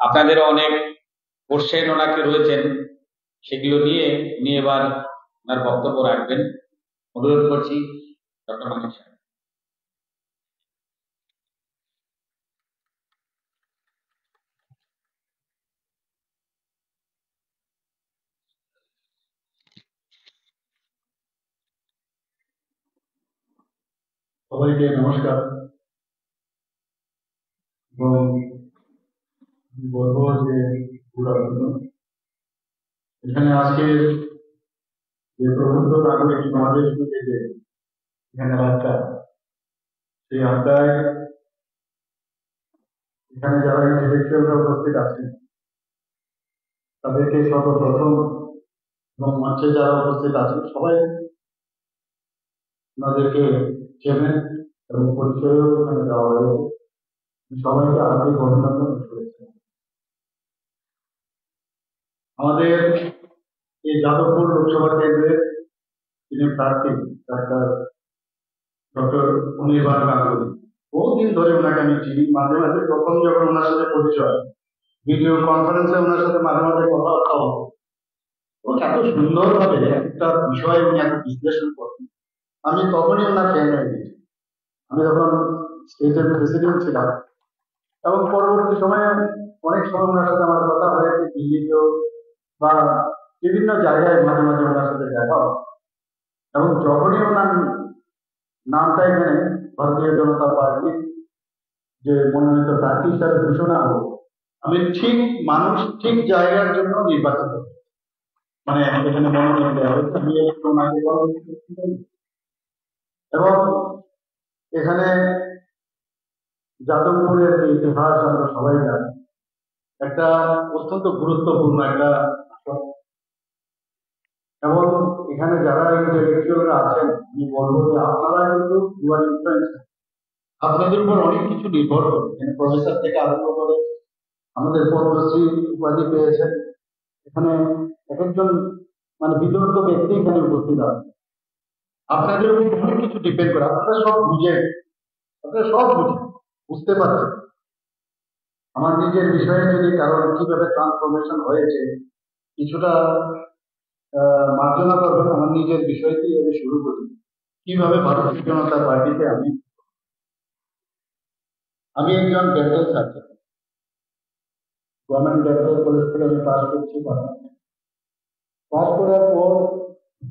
আপনাদের অনেক কোশ্চেন ওনাকে রয়েছেন, সেগুলো নিয়ে উনি এবার ওনার বক্তব্য রাখবেন। অনুরোধ করছি ডক্টর মানিক সাহেব। সবাইকে নমস্কার। এবং বলবো যে গুড আফটারনুন। এখানে আজকে যে প্রবুদ্ধ নাগরিক সমাজের থেকে যে এখানে আড্ডা, সেই আড্ডায় এখানে যারা ইন্টেলেকচুয়ালরা উপস্থিত আছেন তাদেরকে সর্বপ্রথম, এবং মঞ্চে যারা উপস্থিত আছেন সবাই ওনাদেরকে চেনেন এবং পরিচয়ও এখানে দেওয়া হয়েছে। সবাইকে আন্তরিক অভিনন্দন করেছেন। আমাদের এই যাদবপুর লোকসভা কেন্দ্রের যিনি প্রার্থী ডাক্তার ডক্টর অনির্বাণ গাঙ্গুলি, বহুদিন ধরে ওনাকে আমি চিনি। মাঝে মাঝে প্রথম যখন ওনার সাথে পরিচয়, ভিডিও কনফারেন্সে ওনার সাথে মাঝে মাঝে কথাবার্তা হতো, এবং এত সুন্দরভাবে একটা বিষয় উনি এত বিশ্লেষণ করতেন, আমি তখনই ওনার ফ্যান হয়ে গেছি। আমি তখন স্টেটের প্রেসিডেন্ট ছিলাম, এবং পরবর্তী সময়ে অনেক সময় ওনার সাথে আমার কথা হয়েছে, দিল্লিতেও বা বিভিন্ন জায়গায় মাঝে মাঝে ওনার সাথে দেখা হয়। এবং যখনই ওনার নামটা এখানে ভারতীয় জনতা পার্টির যে মনোনীত প্রার্থী হিসাবে ঘোষণা হলো, আমি ঠিক মানুষ ঠিক জায়গার জন্য নির্বাচিত, মানে এখানে মনোনয়ন দেওয়া হয়েছে। আমি একটু ওনাকে এবং এখানে যাদবপুরের যে ইতিহাস আমরা সবাই জানি, একটা অত্যন্ত গুরুত্বপূর্ণ একটা আসন। এবং এখানে যারা ইন্টেলেকচুয়ালরা আছেন, আমি বলবো যে আপনারা কিন্তু ইউআর ইনফ্লুয়েন্স, আপনাদের উপর অনেক কিছু নির্ভর করে। এখানে প্রফেসর থেকে আরম্ভ করে আমাদের পদ্মশ্রী উপাধি পেয়েছেন, এখানে এক একজন মানে বিদগ্ধ ব্যক্তি এখানে উপস্থিত আছে। আপনাদের উপর অনেক কিছু ডিপেন্ড করে। আপনারা সব বুঝেন, আপনারা সব বুঝেন, বুঝতে পারছেন। আমার নিজের বিষয়ে যদি কারণ কিভাবে ট্রান্সফরমেশন হয়েছে কিছুটা মার্জনা করবেন, আমার নিজের বিষয় দিয়ে আমি শুরু করি। কিভাবে ভারতীয় জনতা পার্টিতে আমি একজন dental surgeon, government dental college থেকে আমি পাস করছি। পাস করার পর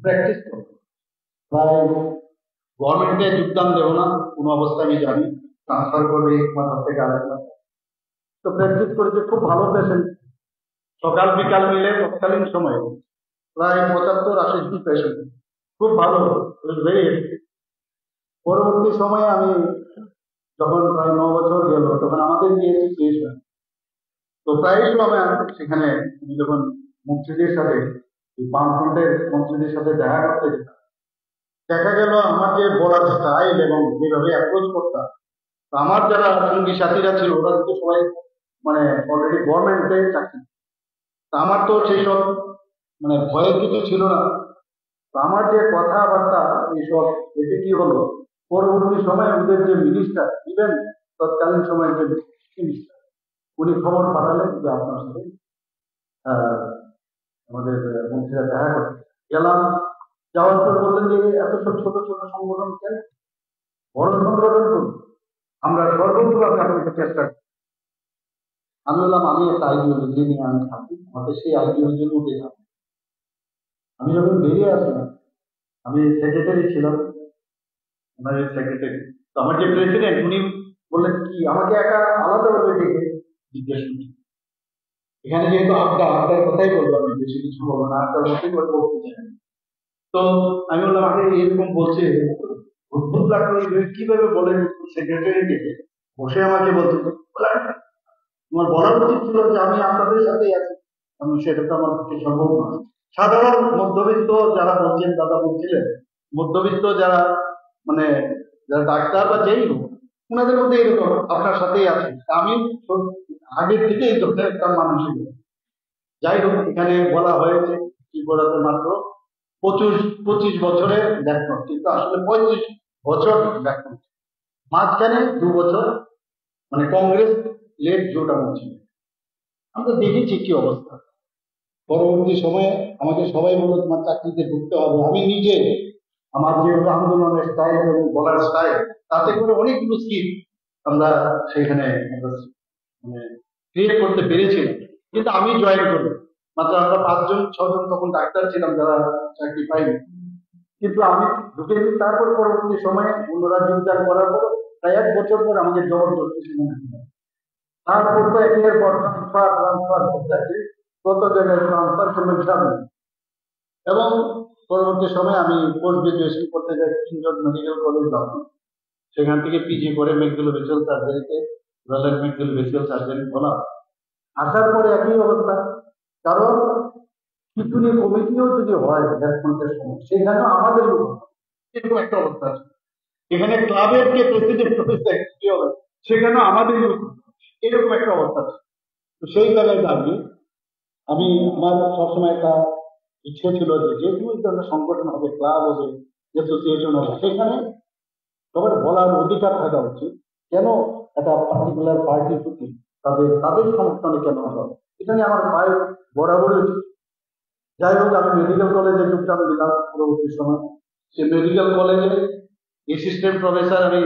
প্র্যাকটিস করব, প্রায় গভর্নমেন্টে যোগদান দেবো না কোনো অবস্থায়, আমি জানি ট্রান্সফার করবে এক মাস থেকে আরেক মাস। তো প্র্যাকটিস করেছে, খুব ভালো পেশেন্ট, সকাল বিকাল মিলে তৎকালীন সময়ে প্রায় 75-80 জন পেশেন্ট, খুব ভালো, ভেরি। পরবর্তী সময়ে আমি যখন প্রায় 9 বছর গেল, তখন আমাদের নিয়ে সিচুয়েশন, তো প্রায় সময় সেখানে যখন মন্ত্রীদের সাথে, বামফ্রন্টের মন্ত্রীদের সাথে দেখা করতে যেতাম, দেখা গেল আমার যে বলার স্টাইল এবং যেভাবে অ্যাপ্রোচ করতাম, আমার যারা সঙ্গী সাথীরা ছিল ওরা কিন্তু সবাই মানে অলরেডি গভর্নমেন্টে চাকরি। আমার তো সেই সব মানে ভয়ের কিছু ছিল না। আমার যে কথাবার্তা এইসব, এতে কি হলো, পরবর্তী সময়ে ওদের যে মিনিস্টার, ইভেন তৎকালীন সময়ের যে মিনিস্টার, উনি খবর পাঠালেন যে আপনার সাথে আমাদের মন্ত্রীরা দেখা করতে গেলাম। যাওয়ার পর বললেন যে এত সব ছোট ছোট সংগঠন চাই, বড় সংগঠন করুন, আমরা সর্বোচ্চভাবে আপনাকে চেষ্টা করি। আমি বললাম আমি একটা আইডিওলজি নিয়ে আমি থাকি, আমাদের সেই আইডিওলজির মধ্যে থাকি। আমি যখন বেরিয়ে আসলাম, আমি সেক্রেটারি ছিলাম, ওনার সেক্রেটারি। তো আমার যে প্রেসিডেন্ট উনি বললেন কি, আমাকে একটা আলাদাভাবে ডেকে জিজ্ঞেস করছি, এখানে যেহেতু আড্ডার কথাই বলবো, আমি বেশি কিছু বলবো না, আড্ডার মধ্যেই বলতে চাই। তো আমি বললাম আগে এরকম বলছে, অদ্ভুত লাগলো, কিভাবে বলেন সেক্রেটারি ডেকে বসে আমাকে বলতে। তোমার বলার উচিত ছিল যে আমি আপনাদের সাথেই আছি, আমি সেটা তো আমার পক্ষে সম্ভব নয়। সাধারণ মধ্যবিত্ত যারা বলছেন, দাদা বলছিলেন, মধ্যবিত্ত যারা মানে যারা ডাক্তার বা যেই হোক, ওনাদের মধ্যে এরকম আপনার সাথেই আছে। আমি আগের থেকে এই ধরনের একটা মানুষ। যাই হোক, এখানে বলা হয়েছে কি বলাতে মাত্র 25 বছরের লেখক, কিন্তু আসলে 35 বছর লেখক, মাঝখানে 2 বছর মানে কংগ্রেস লেট জোট আমার ছিল। আমরা দেখেছি কি অবস্থা। পরবর্তী সময়ে আমাকে সবাই বলল তোমার চাকরিতে ঢুকতে হবে। আমি নিজে আমার যে আন্দোলনের স্টাইল এবং বলার স্টাইল, তাতে করে অনেকগুলো স্কিল আমরা সেখানে মানে ক্রিয়েট করতে পেরেছিলাম। কিন্তু আমি জয়েন করি, মাত্র আমরা 5-6 জন তখন ডাক্তার ছিলাম যারা চাকরি পাইনি। কিন্তু আমি ঢুকে দিই। তারপর পরবর্তী সময়ে অন্যরা যোগদান করার পর প্রায় 1 বছর পর আমাকে জবরদস্তি সেখানে দিল। তারপর তো একের পর ট্রান্সফার করতে আছে, কত জায়গায় ট্রান্সফার কোনো হিসাব নেই। এবং পরবর্তী সময়ে আমি পোস্ট গ্রাজুয়েশন করতে যাই কিংডম মেডিকেল কলেজ লন্ডন। সেখান থেকে পিজি করে ম্যাকডোনাল্ড সার্জারিতে রয়্যাল ম্যাকডোনাল্ড সার্জারি হলাম। আসার পরে একই অবস্থা, কারণ খিচুড়ি কমিটিও যদি হয় রেসপন্সের সময়, সেখানেও আমাদের লোক এরকম একটা অবস্থা আছে। এখানে ক্লাবের কে প্রেসিডেন্ট কি হবে, সেখানেও আমাদের লোক এরকম একটা অবস্থা আছে। তো সেই জায়গায় দাঁড়িয়ে আমি আমার সবসময় একটা ইচ্ছে ছিল যে কোনো ধরনের সংগঠন হবে, ক্লাব হবে, অ্যাসোসিয়েশন হবে, সেখানে সবার বলার অধিকার থাকা উচিত। কেন একটা পার্টিকুলার পার্টির প্রতি তাদের সমর্থনে কেন হবে, এটা নিয়ে আমার ভাই বরাবরই উচিত। যাই হোক, আমি মেডিকেল কলেজে যোগদান দিলাম পরবর্তী সময়। সে মেডিকেল কলেজে অ্যাসিস্ট্যান্ট প্রফেসর আমি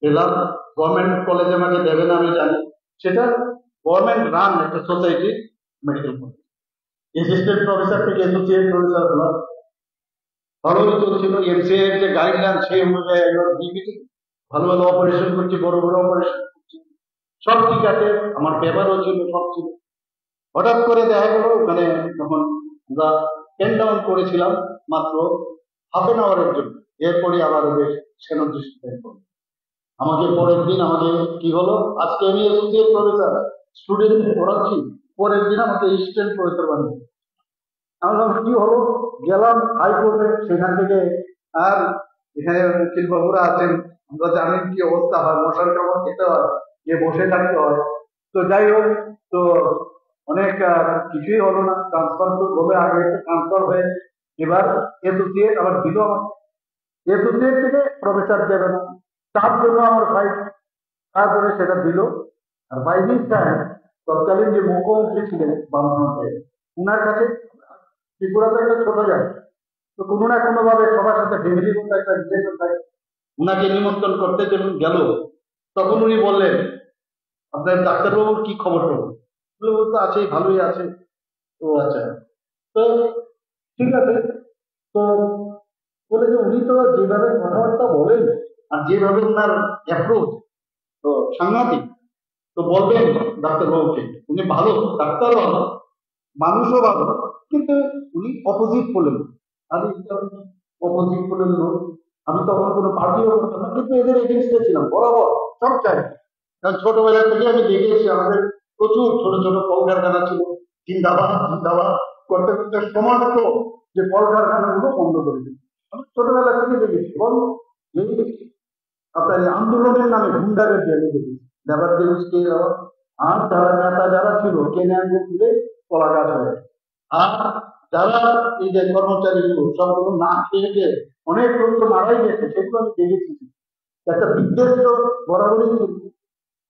পেলাম। গভর্নমেন্ট কলেজে আমাকে দেবে না আমি জানি, সেটা গভর্নমেন্ট রান একটা society medical college. Assistant professor থেকে অ্যাসোসিয়েট প্রফেসর হলাম, ভালোই চলছিল। এমসিএ এর যে গাইডলাইন সেই অনুযায়ী ভালো ভালো অপারেশন করছি, বড় বড় অপারেশন করছি, সব ঠিক আছে, আমার পেপারও ছিল, সব ছিল। হঠাৎ করে দেখা গেল ওখানে যখন আমরা 10 ডাউন করেছিলাম মাত্র ½ জন্য, এরপরে আবার ওদের সেনাদৃষ্টি আমাকে পরের দিন আমাকে কি হলো, আজকে আমি অ্যাসোসিয়েট প্রফেসর স্টুডেন্ট পড়াচ্ছি, পরের দিন আমাকে অ্যাসিস্ট্যান্ট প্রফেসর বানিয়ে। আমি ভাবলাম কি হলো, গেলাম হাইকোর্টে, সেখান থেকে আর এখানে উকিল বাবুরা আছেন, আমরা জানেন কি অবস্থা হয়, মশার কামড় খেতে হয়, গিয়ে বসে থাকতে হয়। তো যাই হোক, তো অনেক কিছুই হলো না। ট্রান্সফার তো হবে, আগে ট্রান্সফার হয়ে এবার অ্যাসোসিয়েট আবার দিল আমাকে। অ্যাসোসিয়েট থেকে প্রফেসর দেবে না, তার জন্য আমার ফাইট। তারপরে সেটা দিল। আর বাই দিস টাইম তৎকালীন যে মুখ্যমন্ত্রী ছিলেন বামফ্রন্টে, উনার কাছে ত্রিপুরা তো একটা ছোট জায়গা, তো কোনো না কোনো ভাবে সবার সাথে ফ্যামিলির মতো একটা রিলেশন থাকে। উনাকে নিমন্ত্রণ করতে যখন গেল, তখন উনি বললেন আপনার ডাক্তারবাবুর কি খবর টবর? ও তো আছেই, ভালোই আছে। তো আচ্ছা, তো ঠিক আছে। তো বলে যে উনি তো যেভাবে কথাবার্তা বলেন আর যেভাবে ওনার অ্যাপ্রোচ, তো সাংঘাতিক। তো বলবেন ডাক্তারবাবুকে, উনি ভালো ডাক্তার, ভালো মানুষও ভালো, কিন্তু উনি অপোজিট বলেন। আমি অপোজিট বলেন লোক, আমি তখন কোনো পার্টিও করতাম না, কিন্তু এদের এগেনস্টে ছিলাম বরাবর সব চাই। কারণ ছোটবেলা থেকে আমি দেখেছি আমাদের প্রচুর ছোট ছোট কলকারখানা ছিল, জিন্দাবাদ জিন্দাবাদ করতে করতে সমাপ্ত, যে কলকারখানাগুলো বন্ধ করে দিল। আমি ছোটবেলা থেকে দেখেছি, এবং এই আপনার এই আন্দোলনের নামে গুন্ডাদের জেলে দেখেছি, লেবার দিবস কে যাওয়া, আর যারা নেতা যারা ছিল কেনে আনতে তুলে কলা গাছ হয়। আর যারা এই যে কর্মচারীগুলো সবগুলো না খেয়ে খেয়ে অনেক লোক তো মারাই গেছে, সেগুলো আমি দেখেছি। একটা বিদ্বেষ বরাবরই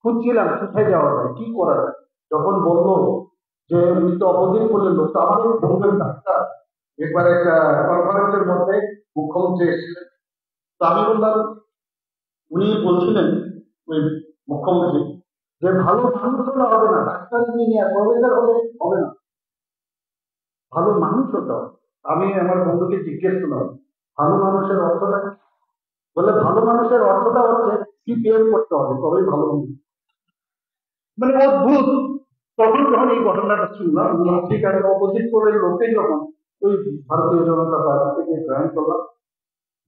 খুঁজছিলাম কোথায় যাওয়া যায়, কি করা যায়। যখন বললো যে উনি তো অপোজিট করলেন লোক, তো আমাদের বলবেন ডাক্তার, একবার একটা কনফারেন্সের মধ্যে মুখ্যমন্ত্রী এসেছিলেন। তো আমি বললাম, উনি বলছিলেন ওই মুখ্যমন্ত্রী যে ভালো মানুষ হলে হবে না, ডাক্তার ইঞ্জিনিয়ার প্রফেসর হলে হবে না, ভালো মানুষ হতে হবে। আমি আমার বন্ধুকে জিজ্ঞেস করলাম ভালো মানুষের অর্থটা, বলে ভালো মানুষের অর্থটা হচ্ছে সিপিএম করতে হবে, তবেই ভালো মানুষ। মানে অদ্ভুত। তখন যখন এই ঘটনাটা শুনলাম, ঠিক আছে, অপোজিট করে লোকে যখন ওই ভারতীয় জনতা পার্টি থেকে জয়েন করলাম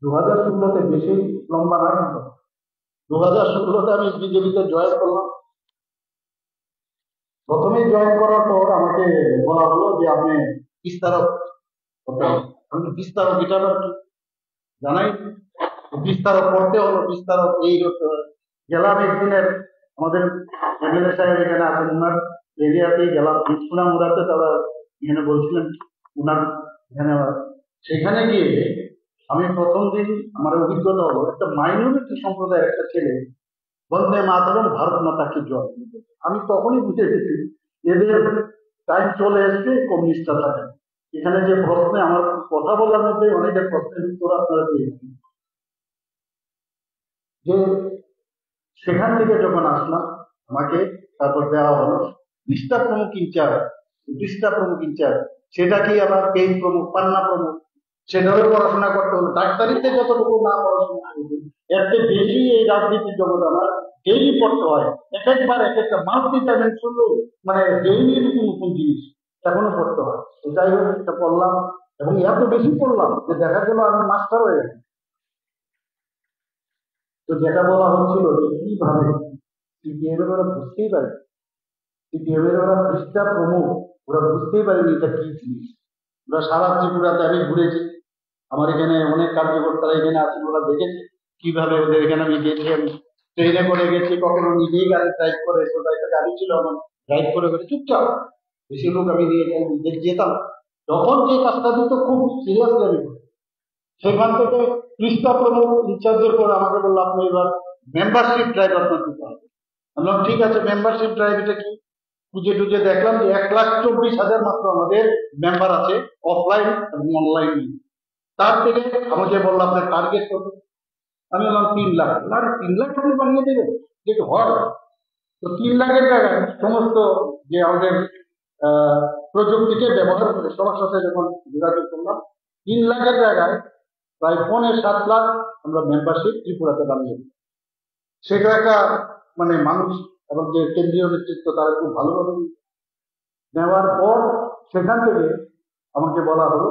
2016-তে, বেশি লম্বা না, কিন্তু 2016-তে আমি বিজেপিতে জয়েন করলাম। প্রথমে জয়েন করার পর আমাকে বলা হলো যে আপনি বিস্তারক হতে হবে। আমি বিস্তারক এটা কি জানাই, বিস্তারক করতে হলো, বিস্তারক এই হতে হবে। গেলাম একদিনের, আমাদের এমএলএ সাহেব এখানে আছেন, উনার এরিয়াতেই গেলাম, সোনামুড়াতে, তারা এখানে বলছিলেন উনার এখানে। সেখানে গিয়ে আমি প্রথম দিন আমার অভিজ্ঞতা হলো, একটা মাইনরিটি সম্প্রদায়ের একটা ছেলে বন্দে মাতরম ভারত মাতা কি জয়। আমি তখনই বুঝে গেছি এদের টাইম চলে এসছে, কমিউনিস্টরা থাকে। এখানে যে প্রশ্নে আমার কথা বলার মধ্যে অনেকের প্রশ্নের উত্তর আপনারা পেয়েছেন। যে সেখান থেকে যখন আসলাম আমাকে তারপর দেওয়া হলো পৃষ্ঠা প্রমুখ ইনচার্জ, সেটা কি আবার পেজ প্রমুখ, পান্না প্রমুখ, সেটাও পড়াশোনা করতে হলো। ডাক্তারিতে যতটুকু না পড়াশোনা করেছি, এর চেয়ে বেশি এই রাজনীতির জগৎ আমার ডেইলি পড়তে হয়। এক একবার এক একটা মাল্টি ডাইমেনশন, মানে ডেইলি নতুন নতুন জিনিস এখনো পড়তে হয়। তো যাই হোক, এটা পড়লাম এবং এত বেশি পড়লাম যে দেখা গেল আমি মাস্টার হয়ে গেছি। তো যেটা বলা হচ্ছিল যে কিভাবে সিপিএম এর ওরা বুঝতেই পারে, সিপিএম এর ওরা পৃষ্ঠা প্রমুখ, ওরা বুঝতেই পারেনি এটা কি জিনিস। ওরা সারা ত্রিপুরাতে আমি ঘুরেছি, আমার এখানে অনেক কার্যকর্তারা এখানে আছেন, ওরা দেখেছে কিভাবে ওদের এখানে আমি গেছি। আমি ট্রেনে করে গেছি, কখনো নিজেই গাড়ি ড্রাইভ করে, একটা গাড়ি ছিল আমার, ড্রাইভ করে করে চুপচাপ বেশি লোক আমি নিয়ে যেতাম। যখন যে কাজটা দিত খুব সিরিয়াসলি আমি করি। সেখান থেকে পৃষ্ঠা প্রমুখ ইনচার্জের পর আমাকে বললো আপনি এবার মেম্বারশিপ ড্রাইভ আপনার দিতে হবে। আমি বললাম ঠিক আছে, মেম্বারশিপ ড্রাইভ এটা কি? খুঁজে টুজে দেখলাম যে 1,24,000 মাত্র আমাদের মেম্বার আছে, অফলাইন এবং অনলাইন। তার থেকে আমাকে বললো আপনার টার্গেট কত? আমি বললাম 3 লাখ। আর 3 লাখ আপনি বানিয়ে দেবেন, যেটা হয়। তো 3 লাখের জায়গায় সমস্ত যে আমাদের প্রযুক্তিকে ব্যবহার করে সবার সাথে যখন যোগাযোগ করলাম, 3 লাখের জায়গায় প্রায় 6.25 লাখ আমরা মেম্বারশিপ ত্রিপুরাতে বানিয়ে দিই। সেটা একটা মানে মানুষ এবং যে কেন্দ্রীয় নেতৃত্ব তারা খুব ভালোভাবে নেওয়ার পর সেখান থেকে আমাকে বলা হলো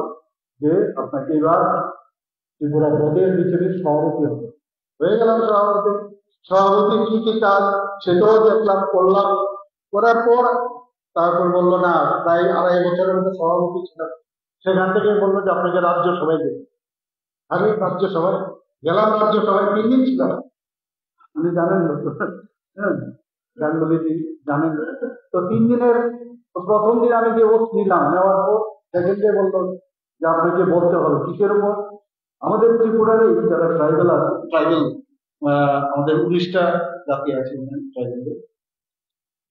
যে আপনাকে এবার ত্রিপুরা প্রদেশ বিজেপির সভাপতি হবে। হয়ে গেলাম সভাপতি। সভাপতি কি কি কাজ সেটাও দেখলাম, করলাম। করার পর তারপর বললো না, প্রায় 2.5 বছরের মধ্যে সভাপতি ছিলাম। সেখান থেকে বললো যে আপনাকে রাজ্যসভায় দেবে। আরে রাজ্যসভায় গেলাম, রাজ্যসভায় 3 দিন ছিলাম। আপনি জানেন হ্যাঁ, গাঙ্গুলি জানেন। তো 3 দিনের প্রথম দিন আমি যে ওট নিলাম, নেওয়ার পর সেকেন্ড ডে বললো যে আপনাকে বলতে হবে কিসের উপর। আমাদের ত্রিপুরার যারা ট্রাইবেল আছে, ট্রাইবেল আমাদের 19টা জাতি আছে, ট্রাইবেল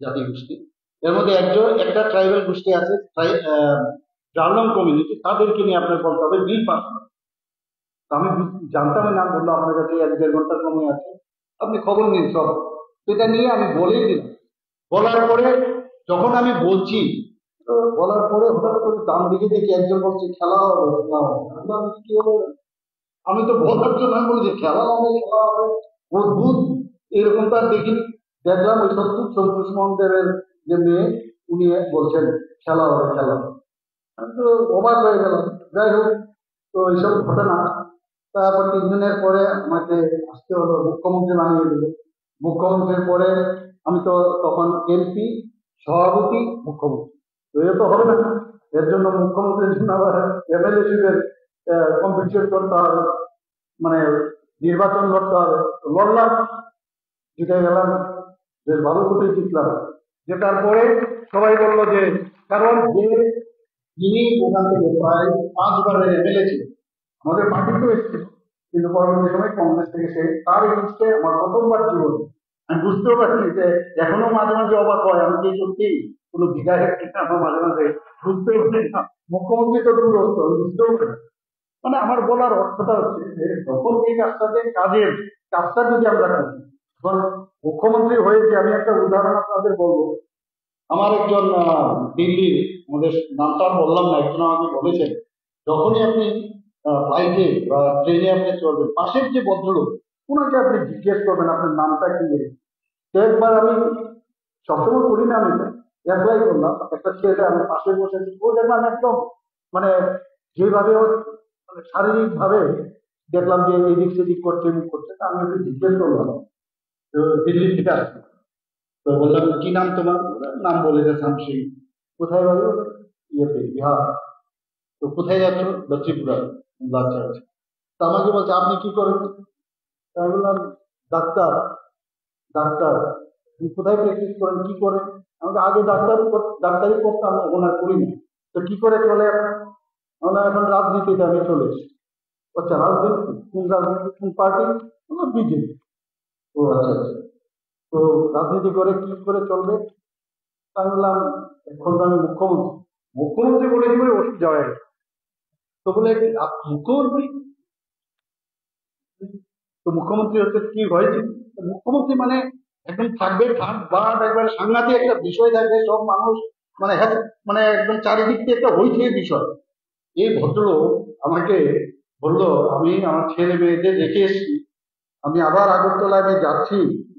জাতি গোষ্ঠী। এর মধ্যে একটা ট্রাইবেল গোষ্ঠী আছে জার্মান কমিউনিটি, তাদেরকে নিয়ে আপনার বলতে হবে বিল পাস। আমি জানতামই না, বললো আপনার কাছে 1-1.5 ঘন্টার সময় আছে, আপনি খবর নিন সব। সেটা নিয়ে আমি বলেই দিলাম। বলার পরে যখন আমি বলছি, তো বলার পরে হঠাৎ করে দাম দিকে দেখি একজন বলছে খেলা হবে, খেলা হবে। কি হলো? আমি তো বলার জন্য বলি যে খেলা হবে, খেলা হবে, অদ্ভুত এরকম তার দেখিনি। দেখলাম ওই সন্তোষ মোহন দেবের যে মেয়ে, উনি বলছেন খেলা হবে, খেলা হবে। আমি তো অবাক হয়ে গেলাম। যাই হোক, তো এইসব ঘটনা। তারপর 3 দিনের পরে আমাকে আসতে হলো, মুখ্যমন্ত্রী বানিয়ে দিল। মুখ্যমন্ত্রীর পরে আমি তো তখন এমপি, সভাপতি, মুখ্যমন্ত্রী। তো এ তো হবে না, এর জন্য মুখ্যমন্ত্রীর জন্য আবার এমএলএ সিটের কম্পিটিশন করতে হবে, মানে নির্বাচন লড়তে হবে। লড়লাম, জিতে গেলাম, বেশ ভালো করে জিতলাম। জেতার পরে সবাই বললো যে, কারণ যে যিনি ওখান থেকে প্রায় 5 বারের এমএলএ ছিল, আমাদের পার্টিতেও এসেছিল, কিন্তু পরবর্তী সময় কংগ্রেস থেকে সে, তার এগেন্স্টে আমার প্রথমবার জীবন। আমি বুঝতেও পারিনি যে, এখনো মাঝে মাঝে অবাক হয় আমি কি সত্যি কোনো বিধায়ক কিনা, আমার মাঝে মাঝে বুঝতেও পারি না। মুখ্যমন্ত্রী তো দূরস্থ, আমি বুঝতেও পারি। মানে আমার বলার অর্থটা হচ্ছে যে, যখন এই কাজটা যদি আমরা করি, এখন মুখ্যমন্ত্রী হয়েছে। আমি একটা উদাহরণ আপনাদের বলবো। আমার একজন দিল্লির, আমাদের নামটা বললাম না, একজন আমাকে বলেছেন, যখনই আপনি ফ্লাইটে বা ট্রেনে আপনি চলবেন, পাশের যে ভদ্রলোক, ওনাকে আপনি জিজ্ঞেস করবেন আপনার নামটা কি। একবার আমি সবসময় করি না, আমি অ্যাপ্লাই করলাম, একটা ছেলে আমার পাশে বসেছি, ও দেখলাম একদম মানে যেভাবে ওর মানে শারীরিক ভাবে দেখলাম যে এদিক সেদিক করছে, মুখ করছে। তা আমি একটু জিজ্ঞেস করলাম, তো দিল্লি থেকে আসছে। তো বললাম কি নাম তোমার? নাম বলে যে শামসি। কোথায় বাড়ি? ইয়েতে, বিহার। তো কোথায় যাচ্ছ? ত্রিপুরা। আচ্ছা আচ্ছা। তা আমাকে বলছে আপনি কি করেন? আমি বললাম ডাক্তার। ডাক্তার? আপনি কোথায় প্র্যাকটিস করেন, কি করেন? আমাকে আগে ডাক্তারি করতাম, এখন আর করি না। তো কি করে চলে আপনার? আমরা এখন রাজনীতিতে আমি চলে এসেছি। আচ্ছা, রাজনীতি? কোন রাজনীতি, কোন পার্টি? বিজেপি। ও আচ্ছা আচ্ছা। তো রাজনীতি করে কি করে চলবে? আমি বললাম এখন তো আমি মুখ্যমন্ত্রী, মুখ্যমন্ত্রী বলেছি বলে ওষুধ যাওয়া গেছে। তো বলে মুখ্যমন্ত্রী, তো মুখ্যমন্ত্রী হচ্ছে কি হয়েছে, তো মুখ্যমন্ত্রী মানে একদম থাকবে ঠাট বাট একবার সাংঘাতিক একটা বিষয় থাকবে, সব মানুষ মানে মানে একদম চারিদিক থেকে একটা হইচই বিষয়। এই ভদ্রলোক আমাকে বললো, আমি আমার ছেলে মেয়েদের রেখে এসেছি, আমি আবার আগরতলায় আমি যাচ্ছি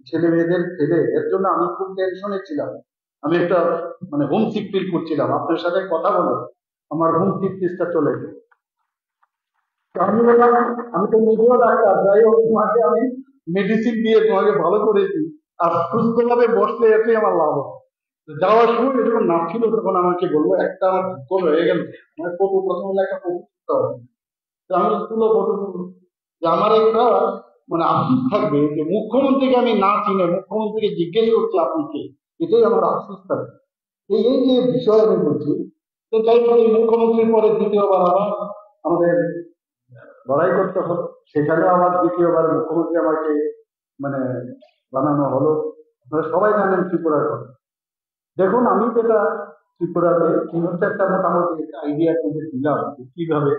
ছেলে মেয়েদের ফেলে, এর জন্য আমি খুব টেনশনে ছিলাম, আমি একটা মানে হোম সিক ফিল করছিলাম, আপনার সাথে কথা বলে আমার হোম সিকনেসটা চলে গেল। তো আমি বললাম, আমি তো নিজেও ডাক্তার, যাই হোক তোমাকে আমি মেডিসিন দিয়ে তোমাকে ভালো করেছি, আর সুস্থভাবে বসলে এটাই আমার লাভ হবে। তো যাওয়ার সময় যখন নামছিল তখন আমাকে বললো, একটা আমার ভুল হয়ে গেল, আমার ফটো প্রথম একটা ফটো তুলতে হবে। তো আমি তুলো ফটো তুলবো, যে আমার একটা মানে আফসোস থাকবে যে মুখ্যমন্ত্রীকে আমি না চিনে মুখ্যমন্ত্রীকে জিজ্ঞেস করছি আপনি কে, এটাই আমার আফসোস থাকবে। এই এই যে বিষয় আমি বলছি। তো যাই হোক, এই মুখ্যমন্ত্রীর পরে দ্বিতীয়বার আবার আমাদের লড়াই করতে হলো, সেখানে আমার দ্বিতীয়বার মুখ্যমন্ত্রী আমাকে মানে বানানো হলো। আপনারা সবাই জানেন ত্রিপুরার কথা। দেখুন, আমি যেটা ত্রিপুরাতে কি হচ্ছে একটা মোটামুটি একটা আইডিয়া আপনাদের দিলাম যে কিভাবে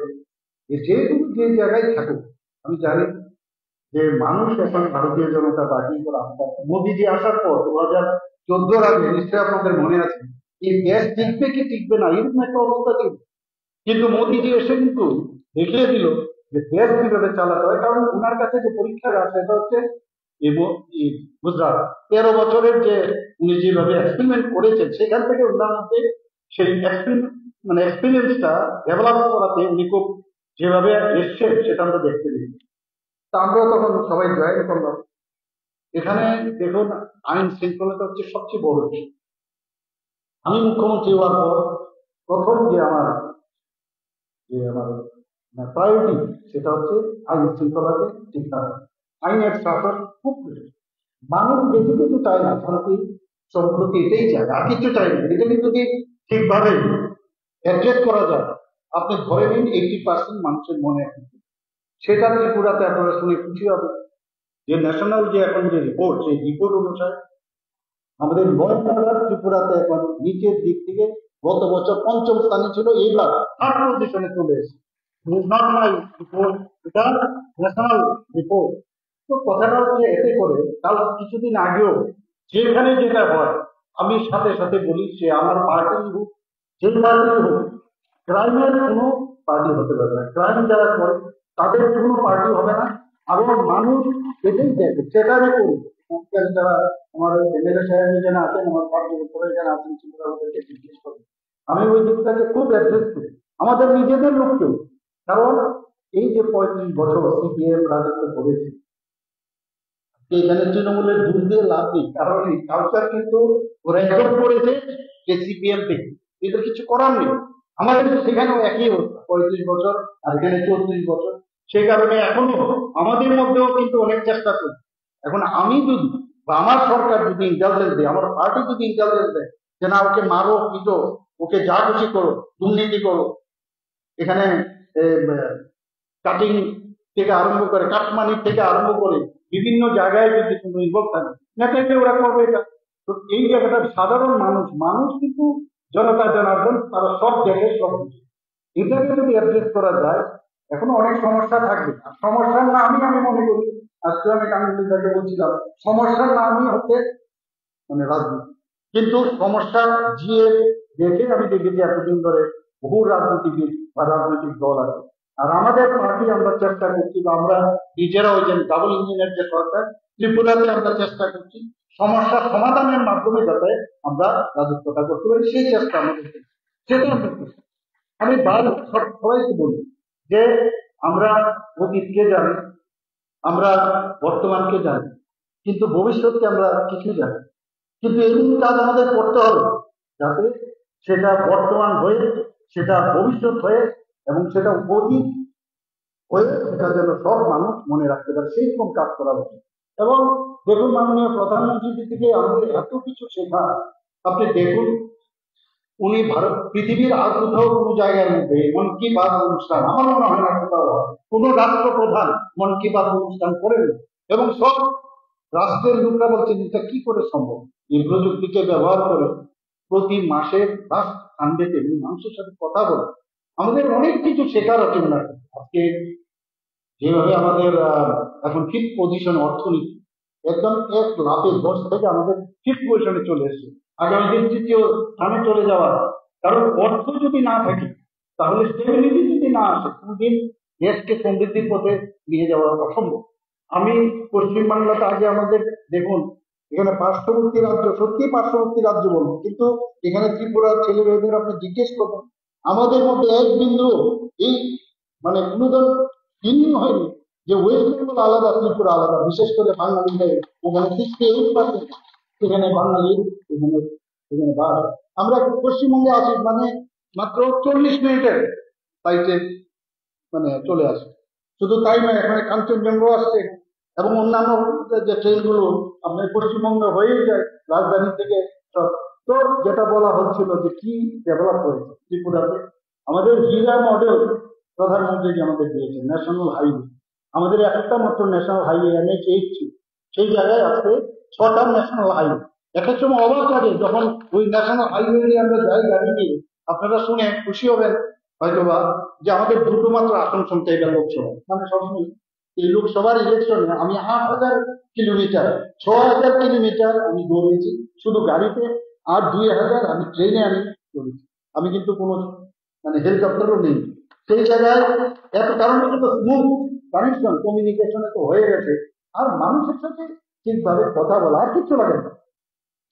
যেহেতু যে জায়গায় থাকুক, আমি জানি যে মানুষ এখন ভারতীয় জনতা পার্টি মোদীজি আসার পর 2014 আগে নিশ্চয়ই আপনাদের মনে আছে, এই দেশ টিকবে কি টিকবে না এরকম একটা অবস্থা ছিল। কিন্তু মোদীজি এসে কিন্তু দেখিয়ে দিল যে দেশ কিভাবে চালাতে হয়। কারণ ওনার কাছে যে পরীক্ষাটা আছে সেটা হচ্ছে এই গুজরাট 13 বছরের যে উনি যেভাবে এক্সপেরিমেন্ট করেছেন, সেখান থেকে ওনার মধ্যে সেই মানে এক্সপিরিয়েন্সটা ডেভেলপ করাতে উনি খুব যেভাবে এসছেন সেটা আমরা দেখতে দিই। তা আমরাও তখন সবাই জয়েন করলাম। এখানে দেখুন, আইন শৃঙ্খলাটা হচ্ছে সবচেয়ে বড় বিষয়। আমি মুখ্যমন্ত্রী হওয়ার পর প্রথম যে আমার প্রায়োরিটি সেটা হচ্ছে আইন শৃঙ্খলাকে ঠিক রাখা, আইনের শাসন খুব প্রয়োজন। মানুষ বেশি কিছু চায় না, শান্তি সম্প্রতি এটাই চায়, আর কিছু চাই না। এটাকে যদি ঠিকভাবে অ্যাড্রেস করা যায়, আপনি ধরে নিন 80% মানুষের মনে আছে। সেটা ত্রিপুরাতে আপনারা শুনে খুশি হবে যে ন্যাশনাল যে এখন যে রিপোর্ট, সেই রিপোর্ট অনুসারে আমাদের নয় ত্রিপুরাতে এখন নিচের দিক থেকে গত বছর 5ম স্থানে ছিল, এইবার 3rd পজিশনে চলে এসেছে। নট মাই রিপোর্ট, এটা ন্যাশনাল রিপোর্ট। তো কথাটা হচ্ছে এতে করে কাল কিছুদিন আগেও যেখানে যেটা হয় আমি সাথে সাথে বলি, সে আমার পার্টি হোক, যে পার্টি হোক, ক্রাইমের কোনো পার্টি হতে পারে না। ক্রাইম যারা করে তাদের কোনো পার্টি হবে না। এবং মানুষ এটাই দেখে, সেটারই করি। যারা আমার এমএলএ সাহেব এখানে আছেন, আমার পার্টির উপরে এখানে আছেন, সেটা ওদেরকে জিজ্ঞেস করি। আমি ওই দিকটাকে খুব অ্যাড্রেস করি আমাদের নিজেদের লোককেও। কারণ এই যে 35 বছর সিপিএম রাজত্ব করেছে, এখানে তৃণমূলের দূর দিয়ে লাভ নেই। কারণ এই কালচার কিন্তু ওরা অ্যাডপ্ট করেছে যে সিপিএম থেকে, এদের কিছু করার নেই। আমাদের সেখানেও একই অবস্থা, 35 বছর আর এখানে 34 বছর। সেই কারণে এখনো আমাদের মধ্যেও কিন্তু অনেক চেষ্টা করি। এখন আমি যদি বা আমার সরকার যদি ইন্টেলিজেন্স দেয়, আমার পার্টি যদি ইন্টেলিজেন্স দেয় যে না, ওকে মারো পিটো, ওকে যা খুশি করো, দুর্নীতি করো, এখানে কাটিং থেকে আরম্ভ করে, কাটমানি থেকে আরম্ভ করে বিভিন্ন জায়গায় যদি কোনো ইনভলভ থাকে, নেতাকে ওরা করবে এটা। তো এই জায়গাটা সাধারণ মানুষ কিন্তু জনতা জনার্দন, তারা সব জায়গায় সব কিছু, এটাকে যদি অ্যাড্রেস করা যায়, এখনো অনেক সমস্যা থাকবে। আর সমস্যার নামই আমি মনে করি, আজকে আমি কানুনটাকে বলছিলাম, সমস্যার নামই হচ্ছে মানে রাজনীতি। কিন্তু সমস্যা জিয়ে দেখে আমি দেখেছি এতদিন ধরে বহু রাজনীতিবিদ বা রাজনৈতিক দল আছে। আর আমাদের পার্টি আমরা চেষ্টা করছি, বা আমরা নিজেরা ওই যে ডাবল ইঞ্জিনের যে সরকার ত্রিপুরাতে আমরা চেষ্টা করছি সমস্যার সমাধানের মাধ্যমে যাতে আমরা রাজত্বটা করতে পারি, সেই চেষ্টা আমাদের, সেটা আমরা করছি। আমি সবাইকে বলি যে আমরা অতীতকে জানি, আমরা বর্তমানকে জানি, কিন্তু ভবিষ্যৎকে আমরা কিছু জানি। কিন্তু এই কাজ আমাদের করতে হবে যাতে সেটা বর্তমান হয়ে, সেটা ভবিষ্যৎ হয়ে, এবং সেটা অতীত হয়ে, সেটা যেন সব মানুষ মনে রাখতে পারে, সেই রকম কাজ করা উচিত। এবং দেখুন, মাননীয় প্রধানমন্ত্রী থেকে আমাদের এত কিছু শেখা। আপনি দেখুন, উনি পৃথিবীর আর কোথাও কোনো জায়গার মধ্যে মন কি বাত অনুষ্ঠান আমার মনে হয় না কোথাও কোনো রাষ্ট্রপ্রধান মন কি বাত অনুষ্ঠান করেন। এবং সব রাষ্ট্রের লোকরা বলছেন এটা কি করে সম্ভব, এই প্রযুক্তিকে ব্যবহার করে প্রতি মাসের লাস্ট সানডেতে মানুষের সাথে কথা বলে আমাদের অনেক কিছু শেখার আছে ওনার কাছে। আজকে যেভাবে আমাদের এখন ফিফথ পজিশন অর্থনীতি একদম এক লাফে 10 থেকে আমাদের ফিফথ পজিশনে চলে এসেছে, আগামী দিন তৃতীয় স্থানে চলে যাওয়ার। কারণ অর্থ যদি না থাকে, তাহলে স্টেবিলিটি যদি না আসে, কোনদিন দেশকে সমৃদ্ধির পথে নিয়ে যাওয়া অসম্ভব। আমি পশ্চিমবাংলাতে আগে আমাদের দেখুন, এখানে পার্শ্ববর্তী রাজ্য, সত্যি পার্শ্ববর্তী রাজ্য বলবো, কিন্তু এখানে ত্রিপুরার ছেলে মেয়েদের আপনি জিজ্ঞেস করবেন, আমাদের মধ্যে এক বিন্দু এই মানে অনুদান ফিলিং হয়নি যে ওয়েস্ট বেঙ্গল আলাদা, ত্রিপুরা আলাদা। বিশেষ করে বাঙালিদের ওখানে 68%, সেখানে বাঙালি, এখানে এখানে বাস। আমরা পশ্চিমবঙ্গে আছি মানে মাত্র 40 মিনিটের ফ্লাইটে মানে চলে আসে। শুধু তাই নয়, এখানে কাঞ্চনজঙ্ঘা আসছে এবং অন্যান্য যে ট্রেনগুলো আপনার পশ্চিমবঙ্গে হয়েই যায় রাজধানী থেকে সব। তো যেটা বলা হচ্ছিল যে কি ডেভেলপ হয়েছে ত্রিপুরাতে, আমাদের হীরা মডেল প্রধানমন্ত্রী আমাদের দিয়েছে, ন্যাশনাল হাইওয়ে। আমাদের একটা মাত্র ন্যাশনাল হাইওয়ে NH8 ছিল, সেই জায়গায় আজকে 6টা ন্যাশনাল হাইওয়ে। এক এক সময় অবাক লাগে যখন ওই ন্যাশনাল হাইওয়ে নিয়ে আমরা যাই গাড়ি নিয়ে, আপনারা শুনে খুশি হবেন হয়তোবা যে আমাদের দুটো মাত্র আসন সংখ্যা এটা লোকসভা। মানে সবসময় এই লোকসভার ইলেকশনে আমি 8,000 কিলোমিটার 6,000 কিলোমিটার আমি দৌড়েছি শুধু গাড়িতে, আর 2,000 আমি ট্রেনে আমি দৌড়েছি। আমি কিন্তু কোনো মানে হেলিকপ্টারও নেই সেই জায়গায়। এত কারণে কিন্তু স্মুথ কানেকশন কমিউনিকেশনে তো হয়ে গেছে, আর মানুষের সাথে ঠিকভাবে কথা বলা, আর কিচ্ছু লাগে না,